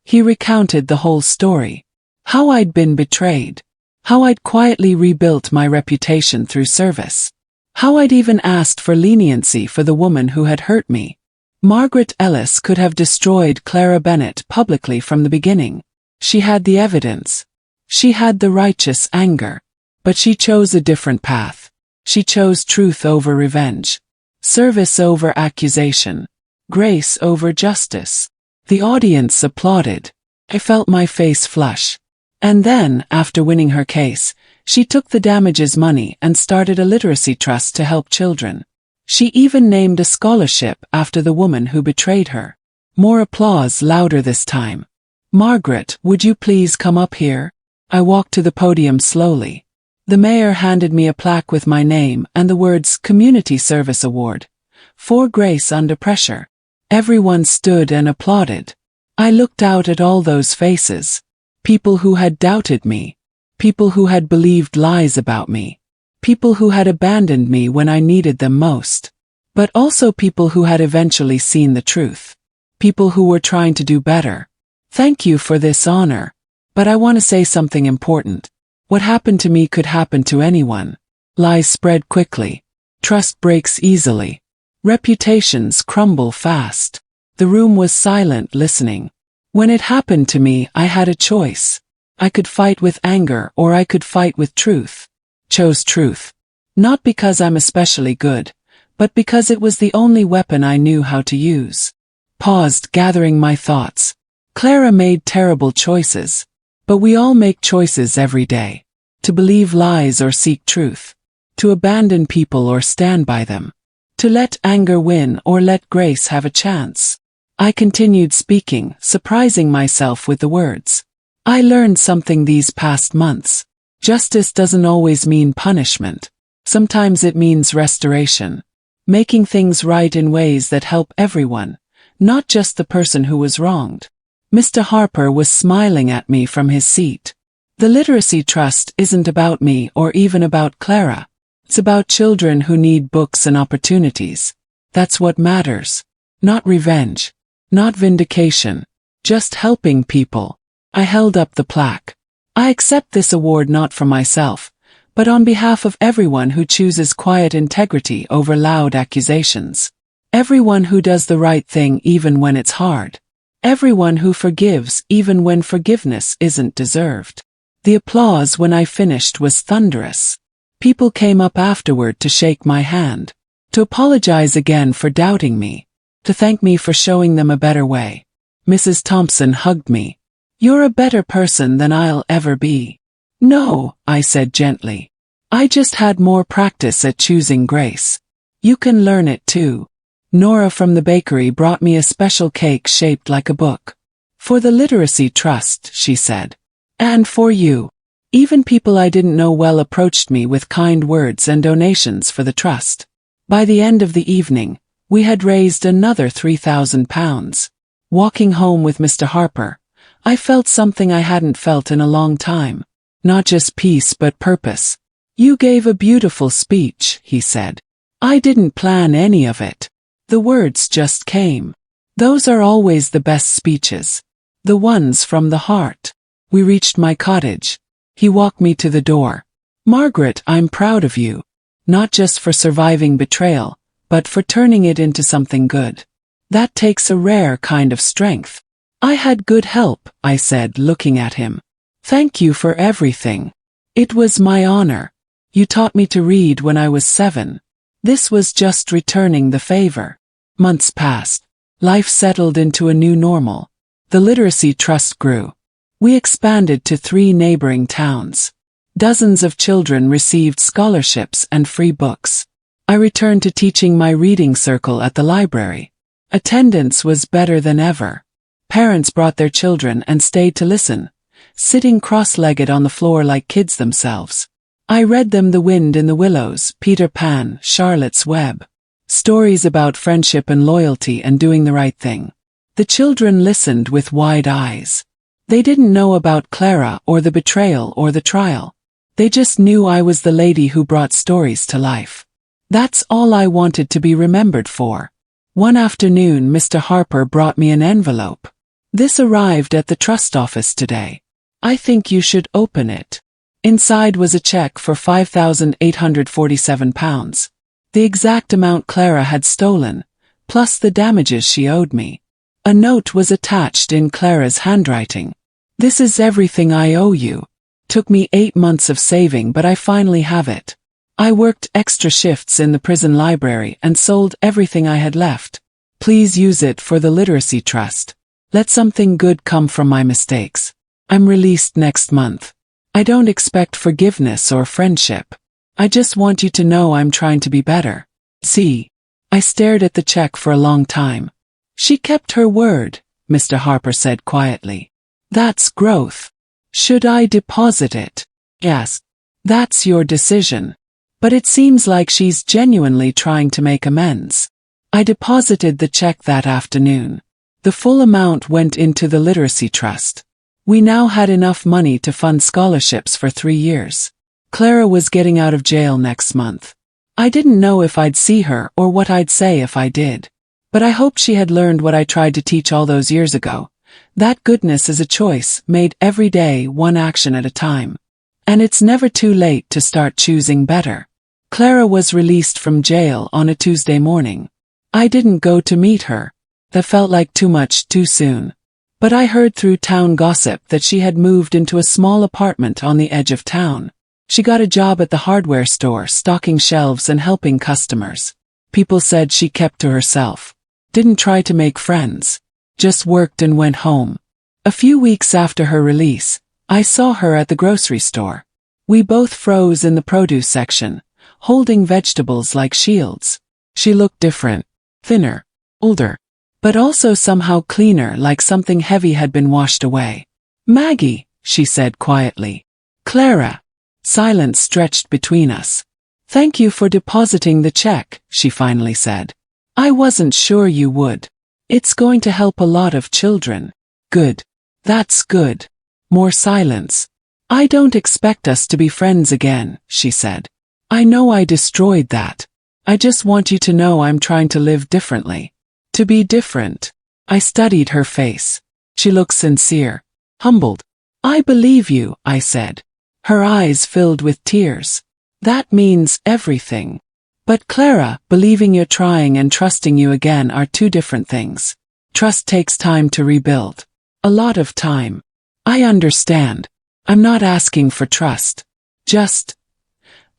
He recounted the whole story. How I'd been betrayed. How I'd quietly rebuilt my reputation through service. How I'd even asked for leniency for the woman who had hurt me. Margaret Ellis could have destroyed Clara Bennett publicly from the beginning. She had the evidence. She had the righteous anger. But she chose a different path. She chose truth over revenge. Service over accusation. Grace over justice. The audience applauded. I felt my face flush. And then, after winning her case, she took the damages money and started a literacy trust to help children. She even named a scholarship after the woman who betrayed her. More applause, louder this time. Margaret, would you please come up here? I walked to the podium slowly. The mayor handed me a plaque with my name and the words Community Service Award. For grace under pressure. Everyone stood and applauded. I looked out at all those faces. People who had doubted me. People who had believed lies about me. People who had abandoned me when I needed them most. But also people who had eventually seen the truth. People who were trying to do better. Thank you for this honor. But I want to say something important. What happened to me could happen to anyone. Lies spread quickly. Trust breaks easily. Reputations crumble fast. The room was silent, listening. When it happened to me, I had a choice. I could fight with anger or I could fight with truth. Chose truth. Not because I'm especially good, but because it was the only weapon I knew how to use. Paused, gathering my thoughts. Clara made terrible choices. But we all make choices every day. To believe lies or seek truth. To abandon people or stand by them. To let anger win or let grace have a chance. I continued speaking, surprising myself with the words. I learned something these past months. Justice doesn't always mean punishment. Sometimes it means restoration. Making things right in ways that help everyone, not just the person who was wronged. Mr. Harper was smiling at me from his seat. The Literacy Trust isn't about me or even about Clara. It's about children who need books and opportunities. That's what matters. Not revenge. Not vindication. Just helping people. I held up the plaque. I accept this award not for myself, but on behalf of everyone who chooses quiet integrity over loud accusations. Everyone who does the right thing even when it's hard. Everyone who forgives even when forgiveness isn't deserved. The applause when I finished was thunderous. People came up afterward to shake my hand, to apologize again for doubting me, to thank me for showing them a better way. Mrs. Thompson hugged me. You're a better person than I'll ever be. No, I said gently. I just had more practice at choosing grace. You can learn it too. Nora from the bakery brought me a special cake shaped like a book. For the Literacy Trust, she said. And for you. Even people I didn't know well approached me with kind words and donations for the trust. By the end of the evening, we had raised another £3,000. Walking home with Mr. Harper, I felt something I hadn't felt in a long time. Not just peace but purpose. You gave a beautiful speech, he said. I didn't plan any of it. The words just came. Those are always the best speeches. The ones from the heart. We reached my cottage. He walked me to the door. Margaret, I'm proud of you. Not just for surviving betrayal, but for turning it into something good. That takes a rare kind of strength. I had good help, I said, looking at him. Thank you for everything. It was my honor. You taught me to read when I was 7. This was just returning the favor. Months passed. Life settled into a new normal. The Literacy Trust grew. We expanded to 3 neighboring towns. Dozens of children received scholarships and free books. I returned to teaching my reading circle at the library. Attendance was better than ever. Parents brought their children and stayed to listen, sitting cross-legged on the floor like kids themselves. I read them The Wind in the Willows, Peter Pan, Charlotte's Web. Stories about friendship and loyalty and doing the right thing. The children listened with wide eyes. They didn't know about Clara or the betrayal or the trial. They just knew I was the lady who brought stories to life. That's all I wanted to be remembered for. One afternoon, Mr. Harper brought me an envelope. This arrived at the trust office today. I think you should open it. Inside was a check for £5,847. The exact amount Clara had stolen, plus the damages she owed me. A note was attached in Clara's handwriting. This is everything I owe you. Took me 8 months of saving, but I finally have it. I worked extra shifts in the prison library and sold everything I had left. Please use it for the Literacy Trust. Let something good come from my mistakes. I'm released next month. I don't expect forgiveness or friendship. I just want you to know I'm trying to be better. See. I stared at the check for a long time. She kept her word, Mr. Harper said quietly. That's growth. Should I deposit it? Yes. That's your decision. But it seems like she's genuinely trying to make amends. I deposited the check that afternoon. The full amount went into the Literacy Trust. We now had enough money to fund scholarships for 3 years. Clara was getting out of jail next month. I didn't know if I'd see her or what I'd say if I did. But I hoped she had learned what I tried to teach all those years ago. That goodness is a choice made every day, one action at a time. And it's never too late to start choosing better. Clara was released from jail on a Tuesday morning. I didn't go to meet her. That felt like too much too soon. But I heard through town gossip that she had moved into a small apartment on the edge of town. She got a job at the hardware store, stocking shelves and helping customers. People said she kept to herself. Didn't try to make friends. Just worked and went home. A few weeks after her release, I saw her at the grocery store. We both froze in the produce section, holding vegetables like shields. She looked different, thinner, older, but also somehow cleaner, like something heavy had been washed away. "Maggie," she said quietly. "Clara." Silence stretched between us. "Thank you for depositing the check," she finally said. "I wasn't sure you would. It's going to help a lot of children." "Good. That's good." More silence. "I don't expect us to be friends again," she said. "I know I destroyed that. I just want you to know I'm trying to live differently. To be different." I studied her face. She looked sincere, humbled. "I believe you," I said. Her eyes filled with tears. "That means everything." "But Clara, believing you're trying and trusting you again are two different things. Trust takes time to rebuild. A lot of time." "I understand. I'm not asking for trust. Just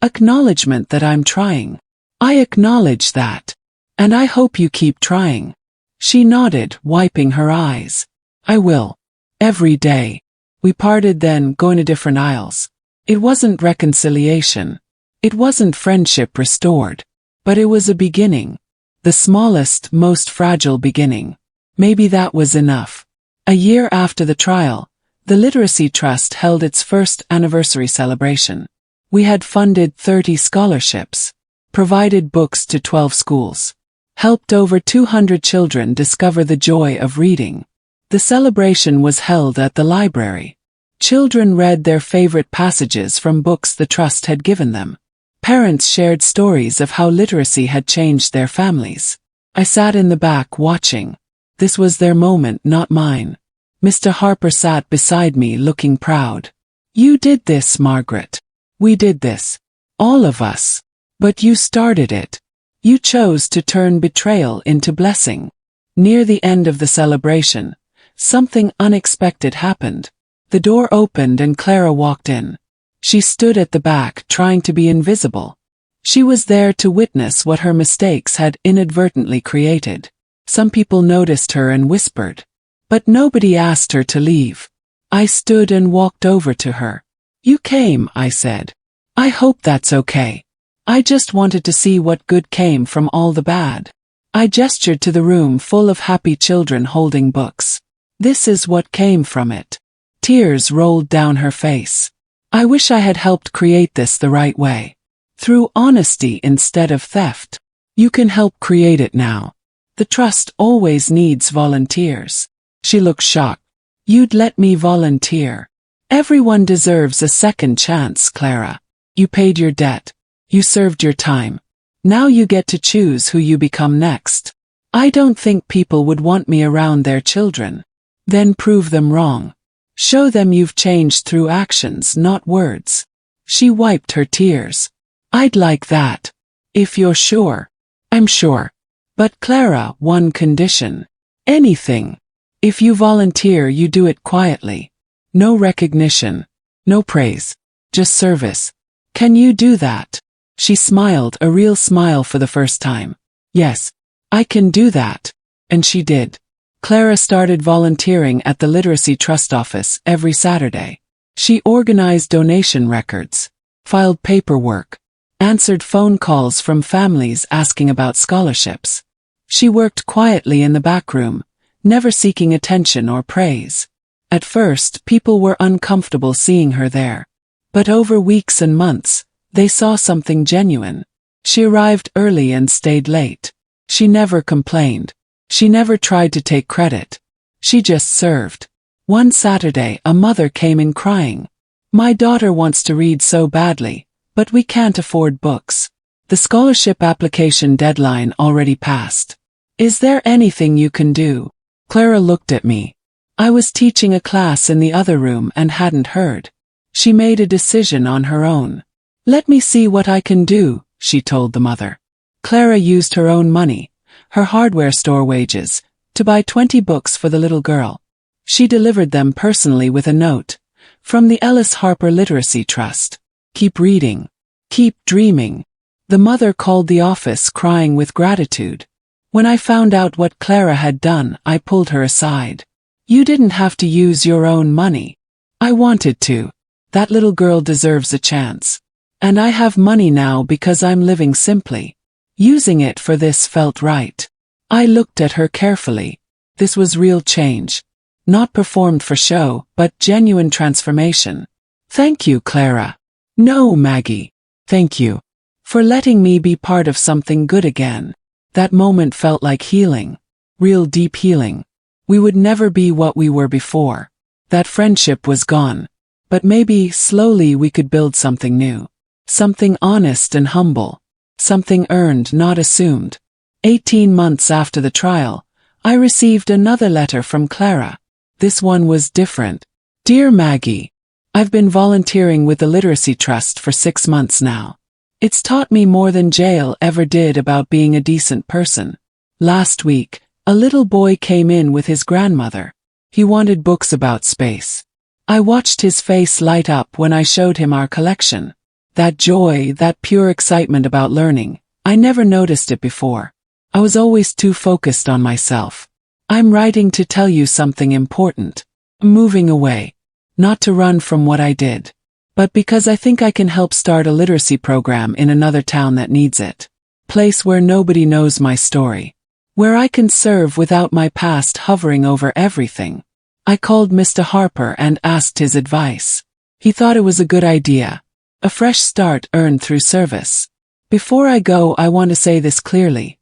acknowledgement that I'm trying." "I acknowledge that. And I hope you keep trying." She nodded, wiping her eyes. "I will. Every day." We parted then, going to different aisles. It wasn't reconciliation. It wasn't friendship restored. But it was a beginning. The smallest, most fragile beginning. Maybe that was enough. A year after the trial, the Literacy Trust held its first anniversary celebration. We had funded 30 scholarships, provided books to 12 schools, helped over 200 children discover the joy of reading. The celebration was held at the library. Children read their favorite passages from books the trust had given them. Parents shared stories of how literacy had changed their families. I sat in the back watching. This was their moment, not mine. Mr. Harper sat beside me looking proud. "You did this, Margaret. We did this. All of us. But you started it. You chose to turn betrayal into blessing." Near the end of the celebration, something unexpected happened. The door opened and Clara walked in. She stood at the back, trying to be invisible. She was there to witness what her mistakes had inadvertently created. Some people noticed her and whispered. But nobody asked her to leave. I stood and walked over to her. "You came," I said. "I hope that's okay. I just wanted to see what good came from all the bad." I gestured to the room full of happy children holding books. "This is what came from it." Tears rolled down her face. "I wish I had helped create this the right way. Through honesty instead of theft. You can help create it now. The trust always needs volunteers." She looked shocked. "You'd let me volunteer? Everyone deserves a second chance, Clara. You paid your debt. You served your time. Now you get to choose who you become next. I don't think people would want me around their children." "Then prove them wrong. Show them you've changed through actions, not words." She wiped her tears. "I'd like that. If you're sure." "I'm sure. But Clara, one condition." "Anything. If you volunteer, you do it quietly. No recognition. No praise. Just service. Can you do that?" She smiled, a real smile for the first time. "Yes, I can do that." And she did. Clara started volunteering at the Literacy Trust office every Saturday. She organized donation records, filed paperwork, answered phone calls from families asking about scholarships. She worked quietly in the back room, never seeking attention or praise. At first, people were uncomfortable seeing her there. But over weeks and months, they saw something genuine. She arrived early and stayed late. She never complained. She never tried to take credit. She just served. One Saturday, a mother came in crying. "My daughter wants to read so badly, but we can't afford books. The scholarship application deadline already passed. Is there anything you can do?" Clara looked at me. I was teaching a class in the other room and hadn't heard. She made a decision on her own. "Let me see what I can do," she told the mother. Clara used her own money, her hardware store wages, to buy 20 books for the little girl. She delivered them personally with a note. "From the Ellis Harper Literacy Trust. Keep reading. Keep dreaming." The mother called the office crying with gratitude. When I found out what Clara had done, I pulled her aside. You didn't have to use your own money. I wanted to. That little girl deserves a chance. And I have money now because I'm living simply. Using it for this felt right. I looked at her carefully. This was real change. Not performed for show, but genuine transformation. Thank you, Clara. No, Maggie. Thank you. For letting me be part of something good again. That moment felt like healing. Real deep healing. We would never be what we were before. That friendship was gone. But maybe, slowly we could build something new. Something honest and humble. Something earned, not assumed. 18 months after the trial, I received another letter from Clara. This one was different. Dear Maggie, I've been volunteering with the Literacy Trust for 6 months now. It's taught me more than jail ever did about being a decent person. Last week, a little boy came in with his grandmother. He wanted books about space. I watched his face light up when I showed him our collection. That joy, that pure excitement about learning, I never noticed it before. I was always too focused on myself. I'm writing to tell you something important. I'm moving away. Not to run from what I did, but because I think I can help start a literacy program in another town that needs it. Place where nobody knows my story. Where I can serve without my past hovering over everything. I called Mr. Harper and asked his advice. He thought it was a good idea. A fresh start earned through service. Before I go, I want to say this clearly.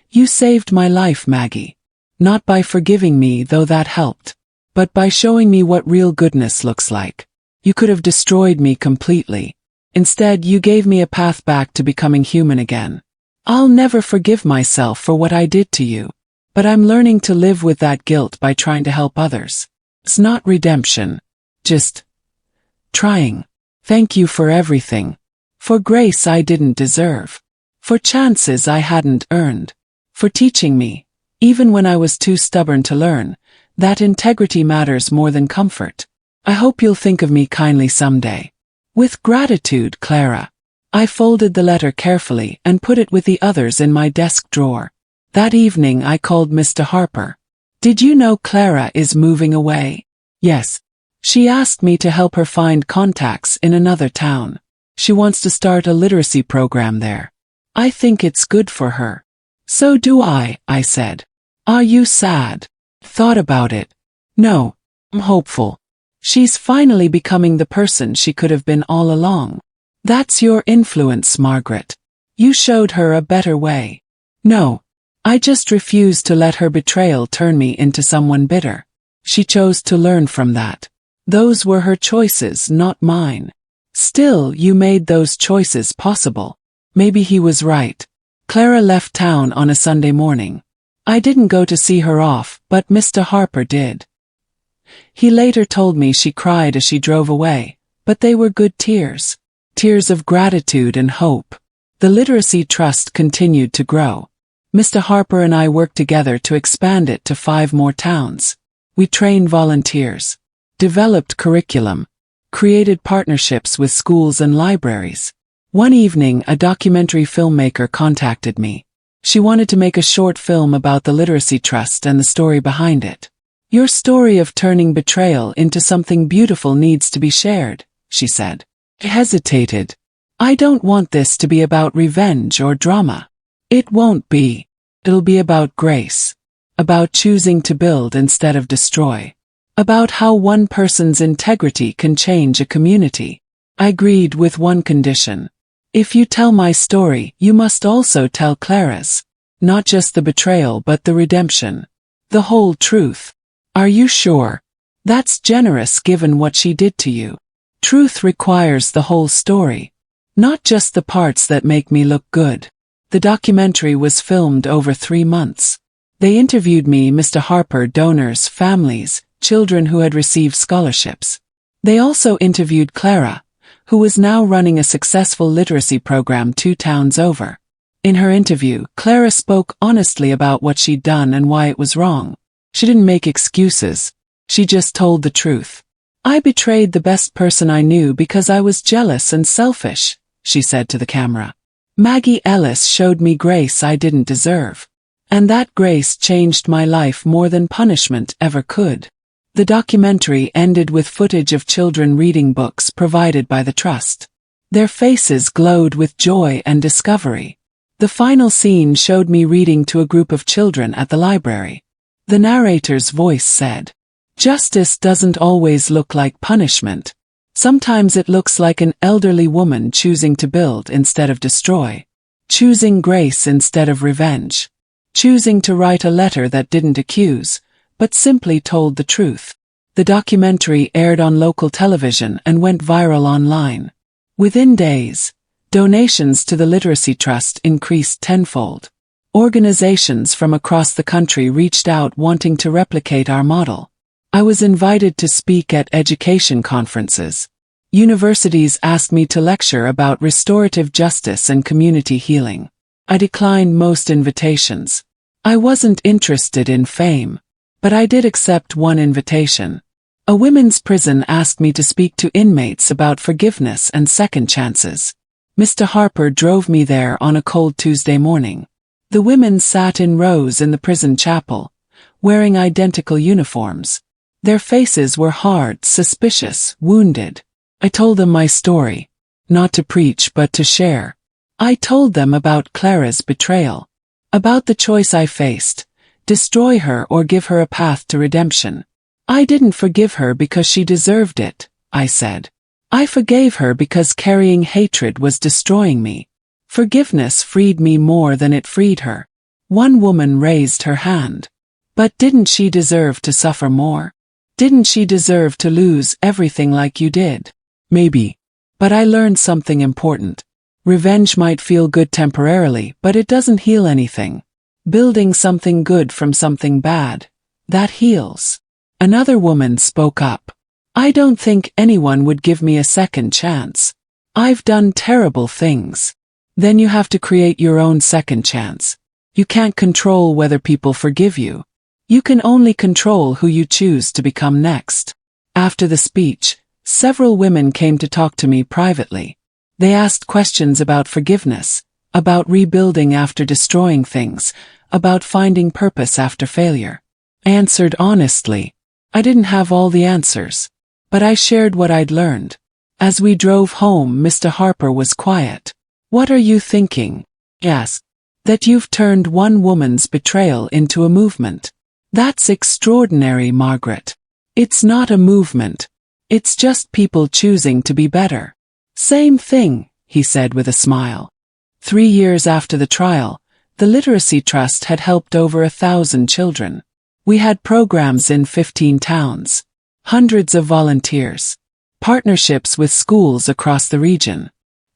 You saved my life, Maggie. Not by forgiving me, though that helped, but by showing me what real goodness looks like. You could have destroyed me completely. Instead, you gave me a path back to becoming human again. I'll never forgive myself for what I did to you, but I'm learning to live with that guilt by trying to help others. It's not redemption. Just trying. Thank you for everything. For grace I didn't deserve. For chances I hadn't earned. For teaching me, even when I was too stubborn to learn, that integrity matters more than comfort. I hope you'll think of me kindly someday. With gratitude, Clara. I folded the letter carefully and put it with the others in my desk drawer. That evening I called Mr. Harper. Did you know Clara is moving away? Yes. She asked me to help her find contacts in another town. She wants to start a literacy program there. I think it's good for her. So do I said. Are you sad? Thought about it. No, I'm hopeful. She's finally becoming the person she could have been all along. That's your influence, Margaret. You showed her a better way. No, I just refused to let her betrayal turn me into someone bitter. She chose to learn from that. Those were her choices, not mine. Still, you made those choices possible. Maybe he was right. Clara left town on a Sunday morning. I didn't go to see her off, but Mr. Harper did. He later told me she cried as she drove away, but they were good tears. Tears of gratitude and hope. The Literacy Trust continued to grow. Mr. Harper and I worked together to expand it to 5 more towns. We trained volunteers, developed curriculum, created partnerships with schools and libraries. One evening, a documentary filmmaker contacted me. She wanted to make a short film about the Literacy Trust and the story behind it. Your story of turning betrayal into something beautiful needs to be shared, she said. I hesitated. I don't want this to be about revenge or drama. It won't be. It'll be about grace. About choosing to build instead of destroy. About how one person's integrity can change a community. I agreed with one condition. If you tell my story, you must also tell Clara's. Not just the betrayal but the redemption. The whole truth. Are you sure? That's generous given what she did to you. Truth requires the whole story. Not just the parts that make me look good. The documentary was filmed over 3 months. They interviewed me, Mr. Harper, donors, families, children who had received scholarships. They also interviewed Clara, who was now running a successful literacy program 2 towns over. In her interview, Clara spoke honestly about what she'd done and why it was wrong. She didn't make excuses. She just told the truth. I betrayed the best person I knew because I was jealous and selfish, she said to the camera. Maggie Ellis showed me grace I didn't deserve. And that grace changed my life more than punishment ever could. The documentary ended with footage of children reading books provided by the trust. Their faces glowed with joy and discovery. The final scene showed me reading to a group of children at the library. The narrator's voice said, "Justice doesn't always look like punishment. Sometimes it looks like an elderly woman choosing to build instead of destroy. Choosing grace instead of revenge. Choosing to write a letter that didn't accuse, but simply told the truth." The documentary aired on local television and went viral online. Within days, donations to the Literacy Trust increased tenfold. Organizations from across the country reached out wanting to replicate our model. I was invited to speak at education conferences. Universities asked me to lecture about restorative justice and community healing. I declined most invitations. I wasn't interested in fame, but I did accept one invitation. A women's prison asked me to speak to inmates about forgiveness and second chances. Mr. Harper drove me there on a cold Tuesday morning. The women sat in rows in the prison chapel, wearing identical uniforms. Their faces were hard, suspicious, wounded. I told them my story, not to preach but to share. I told them about Clara's betrayal, about the choice I faced, destroy her or give her a path to redemption. I didn't forgive her because she deserved it, I said. I forgave her because carrying hatred was destroying me. Forgiveness freed me more than it freed her. One woman raised her hand. But didn't she deserve to suffer more? Didn't she deserve to lose everything like you did? Maybe. But I learned something important. Revenge might feel good temporarily, but it doesn't heal anything. Building something good from something bad, that heals. Another woman spoke up. I don't think anyone would give me a second chance. I've done terrible things. Then you have to create your own second chance. You can't control whether people forgive you. You can only control who you choose to become next. After the speech, several women came to talk to me privately. They asked questions about forgiveness, about rebuilding after destroying things, about finding purpose after failure. I answered honestly. I didn't have all the answers, but I shared what I'd learned. As we drove home, Mr. Harper was quiet. "What are you thinking?" he asked. "That you've turned one woman's betrayal into a movement. That's extraordinary, Margaret. It's not a movement. It's just people choosing to be better." "Same thing," he said with a smile. 3 years after the trial, the Literacy Trust had helped over 1,000 children. We had programs in 15 towns, hundreds of volunteers, partnerships with schools across the region.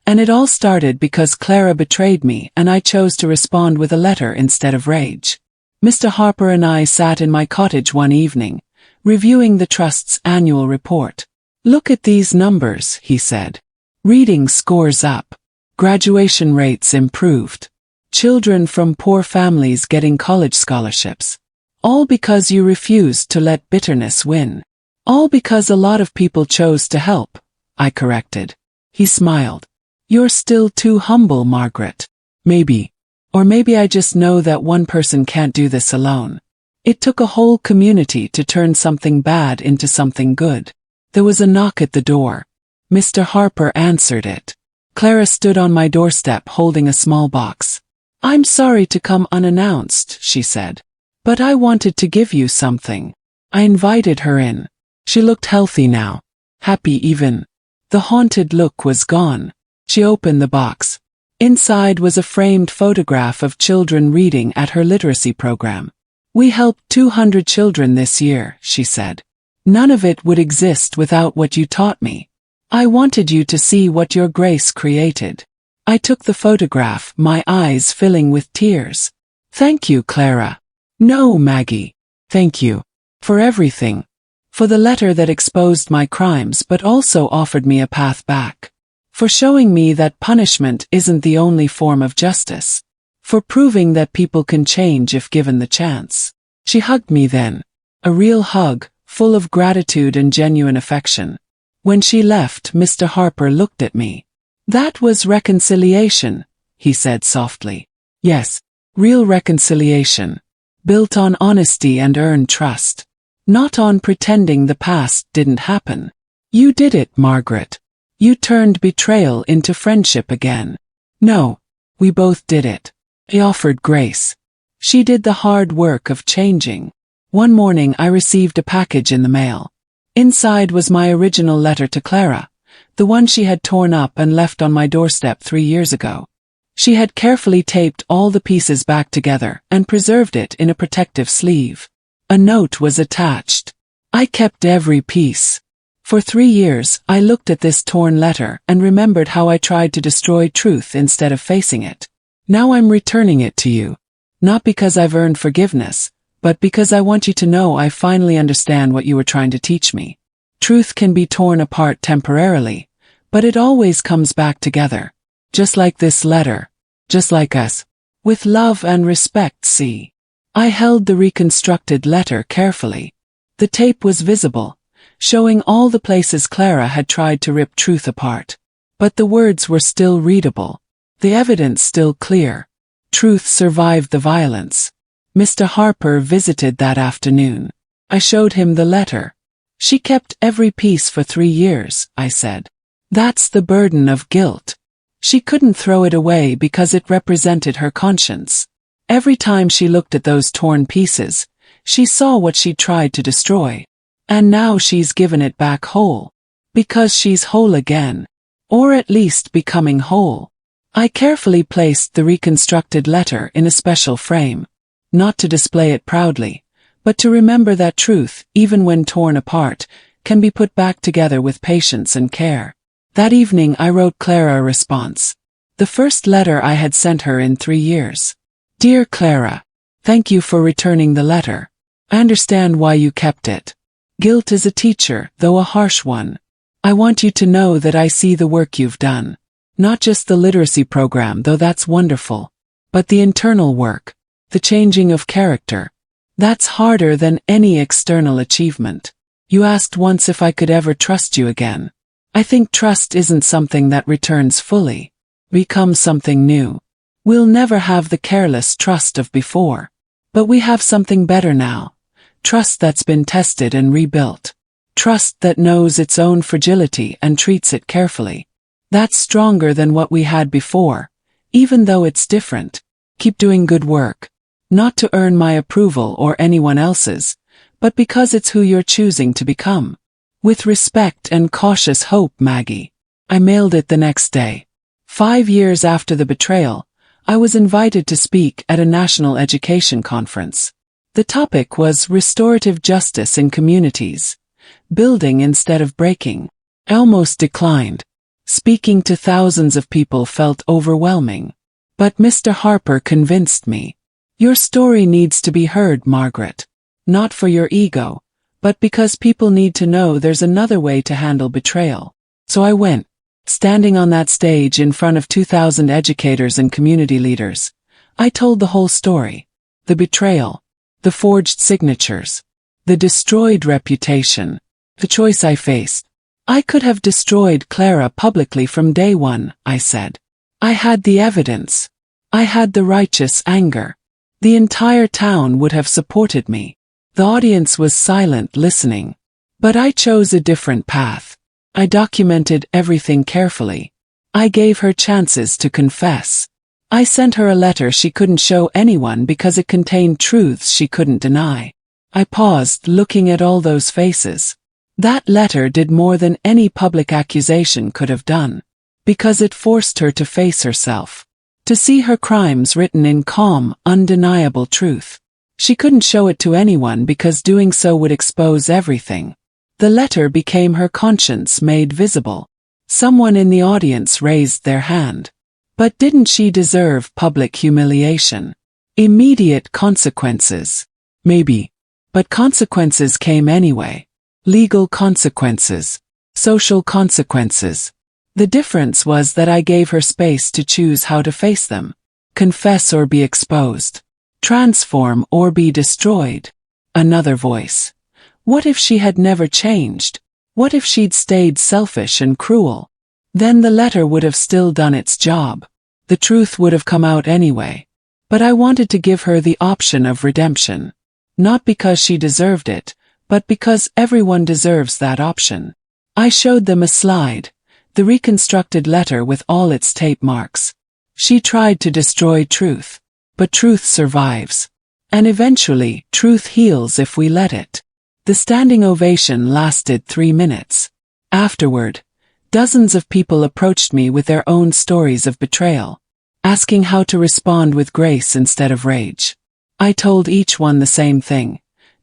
And it all started because Clara betrayed me and I chose to respond with a letter instead of rage. Mr. Harper and I sat in my cottage one evening, reviewing the Trust's annual report. "Look at these numbers," he said. "Reading scores up. Graduation rates improved. Children from poor families getting college scholarships. All because you refused to let bitterness win. All because a lot of people chose to help," I corrected. He smiled. "You're still too humble, Margaret." "Maybe. Or maybe I just know that one person can't do this alone. It took a whole community to turn something bad into something good." There was a knock at the door. Mr. Harper answered it. Clara stood on my doorstep holding a small box. "I'm sorry to come unannounced," she said. "But I wanted to give you something." I invited her in. She looked healthy now. Happy even. The haunted look was gone. She opened the box. Inside was a framed photograph of children reading at her literacy program. "We helped 200 children this year," she said. "None of it would exist without what you taught me. I wanted you to see what your grace created." I took the photograph, my eyes filling with tears. "Thank you, Clara." "No, Maggie. Thank you. For everything. For the letter that exposed my crimes but also offered me a path back. For showing me that punishment isn't the only form of justice. For proving that people can change if given the chance." She hugged me then. A real hug, full of gratitude and genuine affection. When she left, Mr. Harper looked at me. "That was reconciliation," he said softly. Yes, real reconciliation. Built on honesty and earned trust. Not on pretending the past didn't happen. You did it, Margaret. You turned betrayal into friendship again. No, we both did it. I offered grace. She did the hard work of changing. One morning I received a package in the mail. Inside was my original letter to Clara, the one she had torn up and left on my doorstep 3 years ago. She had carefully taped all the pieces back together and preserved it in a protective sleeve. A note was attached. I kept every piece. For 3 years, I looked at this torn letter and remembered how I tried to destroy truth instead of facing it. Now I'm returning it to you. Not because I've earned forgiveness, but because I want you to know I finally understand what you were trying to teach me. Truth can be torn apart temporarily, but it always comes back together. Just like this letter. Just like us. With love and respect, see. I held the reconstructed letter carefully. The tape was visible, showing all the places Clara had tried to rip truth apart. But the words were still readable. The evidence still clear. Truth survived the violence. Mr. Harper visited that afternoon. I showed him the letter. She kept every piece for 3 years, I said. That's the burden of guilt. She couldn't throw it away because it represented her conscience. Every time she looked at those torn pieces, she saw what she tried to destroy. And now she's given it back whole. Because she's whole again. Or at least becoming whole. I carefully placed the reconstructed letter in a special frame. Not to display it proudly, but to remember that truth, even when torn apart, can be put back together with patience and care. That evening I wrote Clara a response. The first letter I had sent her in 3 years. Dear Clara, thank you for returning the letter. I understand why you kept it. Guilt is a teacher, though a harsh one. I want you to know that I see the work you've done. Not just the literacy program, though that's wonderful, but the internal work. The changing of character. That's harder than any external achievement. You asked once if I could ever trust you again. I think trust isn't something that returns fully. Becomes something new. We'll never have the careless trust of before. But we have something better now. Trust that's been tested and rebuilt. Trust that knows its own fragility and treats it carefully. That's stronger than what we had before, even though it's different. Keep doing good work. Not to earn my approval or anyone else's, but because it's who you're choosing to become. With respect and cautious hope, Maggie. I mailed it the next day. 5 years after the betrayal, I was invited to speak at a national education conference. The topic was restorative justice in communities. Building instead of breaking. I almost declined. Speaking to thousands of people felt overwhelming. But Mr. Harper convinced me. Your story needs to be heard, Margaret. Not for your ego, but because people need to know there's another way to handle betrayal. So I went, standing on that stage in front of 2,000 educators and community leaders. I told the whole story. The betrayal. The forged signatures. The destroyed reputation. The choice I faced. I could have destroyed Clara publicly from day one, I said. I had the evidence. I had the righteous anger. The entire town would have supported me. The audience was silent, listening. But I chose a different path. I documented everything carefully. I gave her chances to confess. I sent her a letter she couldn't show anyone because it contained truths she couldn't deny. I paused, looking at all those faces. That letter did more than any public accusation could have done. Because it forced her to face herself. To see her crimes written in calm, undeniable truth. She couldn't show it to anyone because doing so would expose everything. The letter became her conscience made visible. Someone in the audience raised their hand. But didn't she deserve public humiliation? Immediate consequences. Maybe. But consequences came anyway. Legal consequences. Social consequences. The difference was that I gave her space to choose how to face them. Confess or be exposed. Transform or be destroyed. Another voice. What if she had never changed? What if she'd stayed selfish and cruel? Then the letter would have still done its job. The truth would have come out anyway. But I wanted to give her the option of redemption. Not because she deserved it, but because everyone deserves that option. I showed them a slide, the reconstructed letter with all its tape marks. She tried to destroy truth, but truth survives. And eventually, truth heals if we let it. The standing ovation lasted 3 minutes. Afterward, dozens of people approached me with their own stories of betrayal, asking how to respond with grace instead of rage. I told each one the same thing.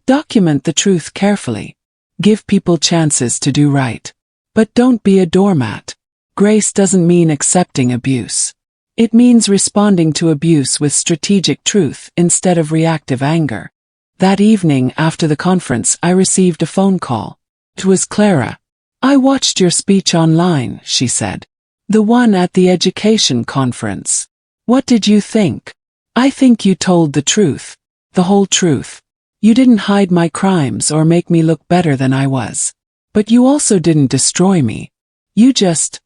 Document the truth carefully. Give people chances to do right. But don't be a doormat. Grace doesn't mean accepting abuse. It means responding to abuse with strategic truth instead of reactive anger. That evening after the conference, I received a phone call. It was Clara. I watched your speech online, she said. The one at the education conference. What did you think? I think you told the truth. The whole truth. You didn't hide my crimes or make me look better than I was. But you also didn't destroy me. You just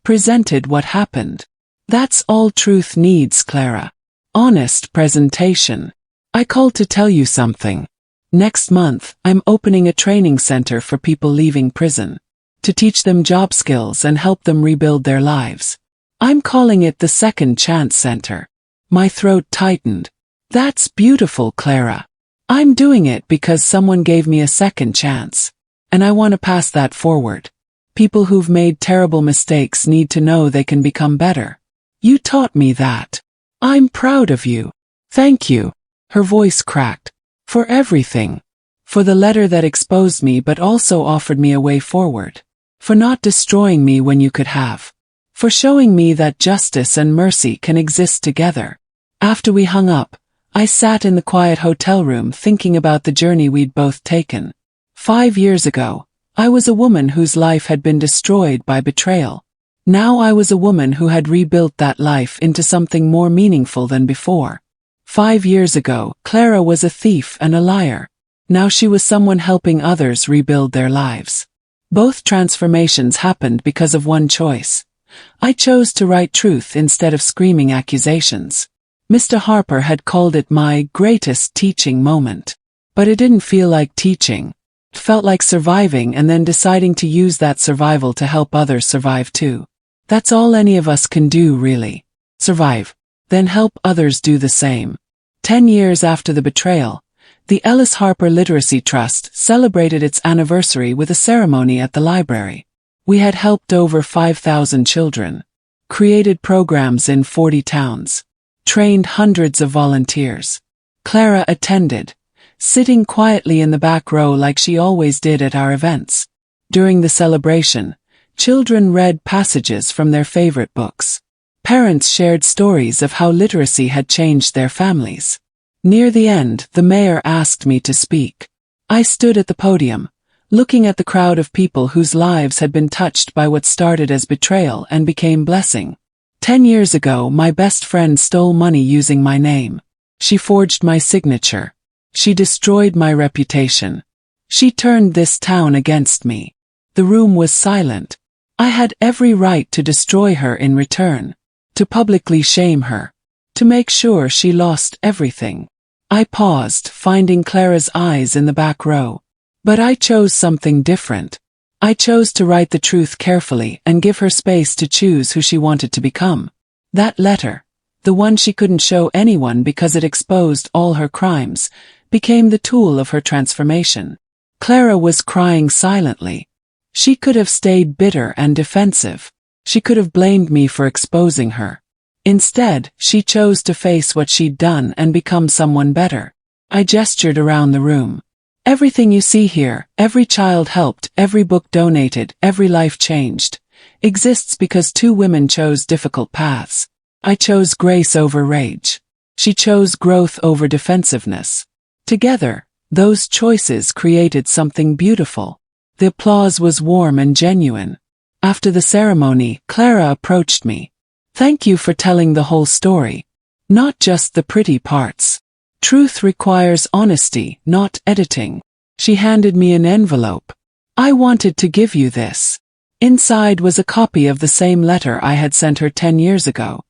presented what happened. That's all truth needs, Clara. Honest presentation. I called to tell you something. Next month, I'm opening a training center for people leaving prison. To teach them job skills and help them rebuild their lives. I'm calling it the Second Chance Center. My throat tightened. That's beautiful, Clara. I'm doing it because someone gave me a second chance. And I want to pass that forward. People who've made terrible mistakes need to know they can become better. You taught me that. I'm proud of you. Thank you. Her voice cracked. For everything. For the letter that exposed me but also offered me a way forward. For not destroying me when you could have. For showing me that justice and mercy can exist together. After we hung up, I sat in the quiet hotel room thinking about the journey we'd both taken. 5 years ago, I was a woman whose life had been destroyed by betrayal. Now I was a woman who had rebuilt that life into something more meaningful than before. 5 years ago, Clara was a thief and a liar. Now she was someone helping others rebuild their lives. Both transformations happened because of one choice. I chose to write truth instead of screaming accusations. Mr. Harper had called it my greatest teaching moment. But it didn't feel like teaching. It felt like surviving and then deciding to use that survival to help others survive too. That's all any of us can do, really. Survive. Then help others do the same. 10 years after the betrayal, the Ellis Harper Literacy Trust celebrated its anniversary with a ceremony at the library. We had helped over 5,000 children, created programs in 40 towns, trained hundreds of volunteers. Clara attended, sitting quietly in the back row like she always did at our events. During the celebration, children read passages from their favorite books. Parents shared stories of how literacy had changed their families. Near the end, the mayor asked me to speak. I stood at the podium, looking at the crowd of people whose lives had been touched by what started as betrayal and became blessing. 10 years ago, my best friend stole money using my name. She forged my signature. She destroyed my reputation. She turned this town against me. The room was silent. I had every right to destroy her in return, to publicly shame her, to make sure she lost everything. I paused, finding Clara's eyes in the back row. But I chose something different. I chose to write the truth carefully and give her space to choose who she wanted to become. That letter, the one she couldn't show anyone because it exposed all her crimes, became the tool of her transformation. Clara was crying silently. She could have stayed bitter and defensive. She could have blamed me for exposing her. Instead, she chose to face what she'd done and become someone better. I gestured around the room. Everything you see here, every child helped, every book donated, every life changed, exists because 2 women chose difficult paths. I chose grace over rage. She chose growth over defensiveness. Together, those choices created something beautiful. The applause was warm and genuine. After the ceremony, Clara approached me. Thank you for telling the whole story. Not just the pretty parts. Truth requires honesty, not editing. She handed me an envelope. I wanted to give you this. Inside was a copy of the same letter I had sent her 10 years ago.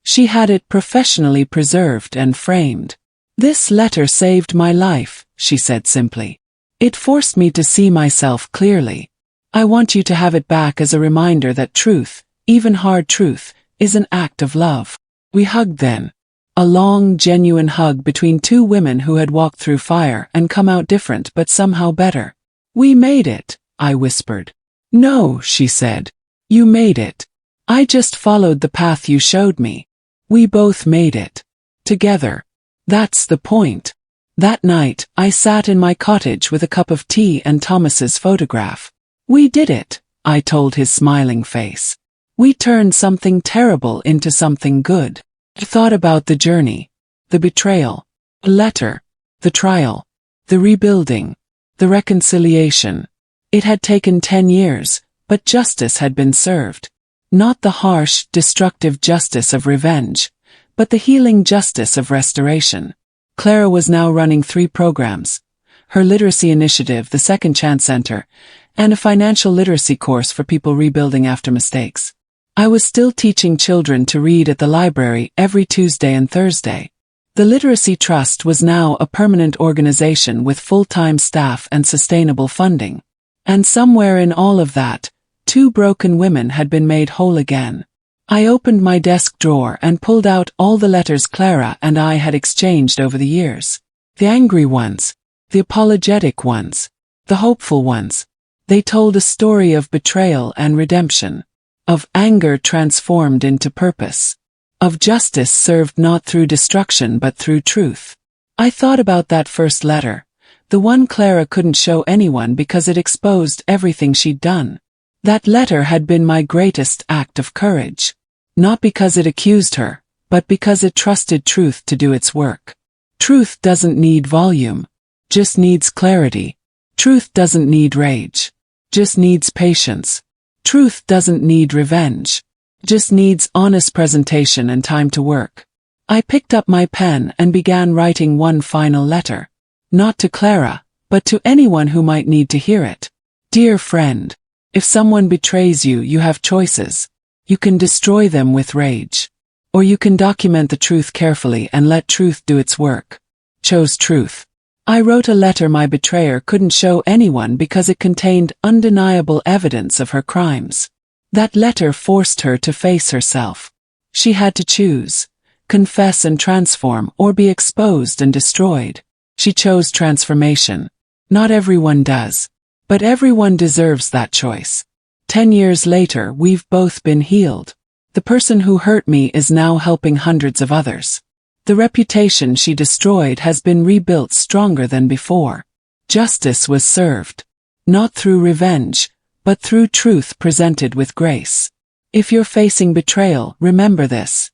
She had it professionally preserved and framed. "This letter saved my life," she said simply. "It forced me to see myself clearly. I want you to have it back as a reminder that truth, even hard truth, is an act of love." We hugged then. A long, genuine hug between two women who had walked through fire and come out different but somehow better. "We made it," I whispered. "No," she said. "You made it. I just followed the path you showed me. We both made it. Together. That's the point." That night, I sat in my cottage with a cup of tea and Thomas's photograph. "We did it," I told his smiling face. "We turned something terrible into something good." I thought about the journey, the betrayal, the letter, the trial, the rebuilding, the reconciliation. It had taken 10 years, but justice had been served. Not the harsh, destructive justice of revenge, but the healing justice of restoration. Clara was now running 3 programs: her literacy initiative, the Second Chance Center, and a financial literacy course for people rebuilding after mistakes. I was still teaching children to read at the library every Tuesday and Thursday. The Literacy Trust was now a permanent organization with full-time staff and sustainable funding. And somewhere in all of that, 2 broken women had been made whole again. I opened my desk drawer and pulled out all the letters Clara and I had exchanged over the years. The angry ones, the apologetic ones, the hopeful ones. They told a story of betrayal and redemption, of anger transformed into purpose, of justice served not through destruction but through truth. I thought about that first letter, the one Clara couldn't show anyone because it exposed everything she'd done. That letter had been my greatest act of courage. Not because it accused her, but because it trusted truth to do its work. Truth doesn't need volume, just needs clarity. Truth doesn't need rage, just needs patience. Truth doesn't need revenge, just needs honest presentation and time to work. I picked up my pen and began writing one final letter. Not to Clara, but to anyone who might need to hear it. Dear friend, if someone betrays you, you have choices. You can destroy them with rage. Or you can document the truth carefully and let truth do its work. Chose truth. I wrote a letter my betrayer couldn't show anyone because it contained undeniable evidence of her crimes. That letter forced her to face herself. She had to choose, confess and transform, or be exposed and destroyed. She chose transformation. Not everyone does. But everyone deserves that choice. 10 years later, we've both been healed. The person who hurt me is now helping hundreds of others. The reputation she destroyed has been rebuilt stronger than before. Justice was served. Not through revenge, but through truth presented with grace. If you're facing betrayal, remember this.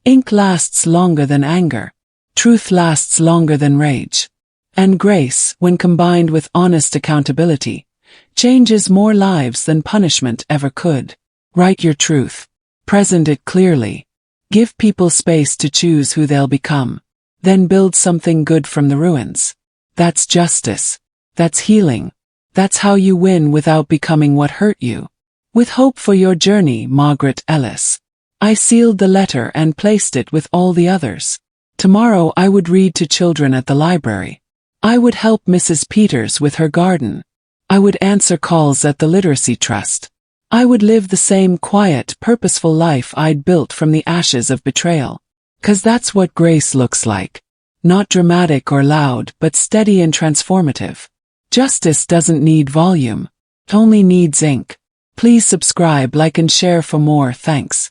Ink lasts longer than anger. Truth lasts longer than rage. And grace, when combined with honest accountability, changes more lives than punishment ever could. Write your truth. Present it clearly. Give people space to choose who they'll become. Then build something good from the ruins. That's justice. That's healing. That's how you win without becoming what hurt you. With hope for your journey, Margaret Ellis. I sealed the letter and placed it with all the others. Tomorrow I would read to children at the library. I would help Mrs. Peters with her garden. I would answer calls at the Literacy Trust. I would live the same quiet, purposeful life I'd built from the ashes of betrayal. 'Cause that's what grace looks like. Not dramatic or loud, but steady and transformative. Justice doesn't need volume. It only needs ink. Please subscribe, like and share for more. Thanks.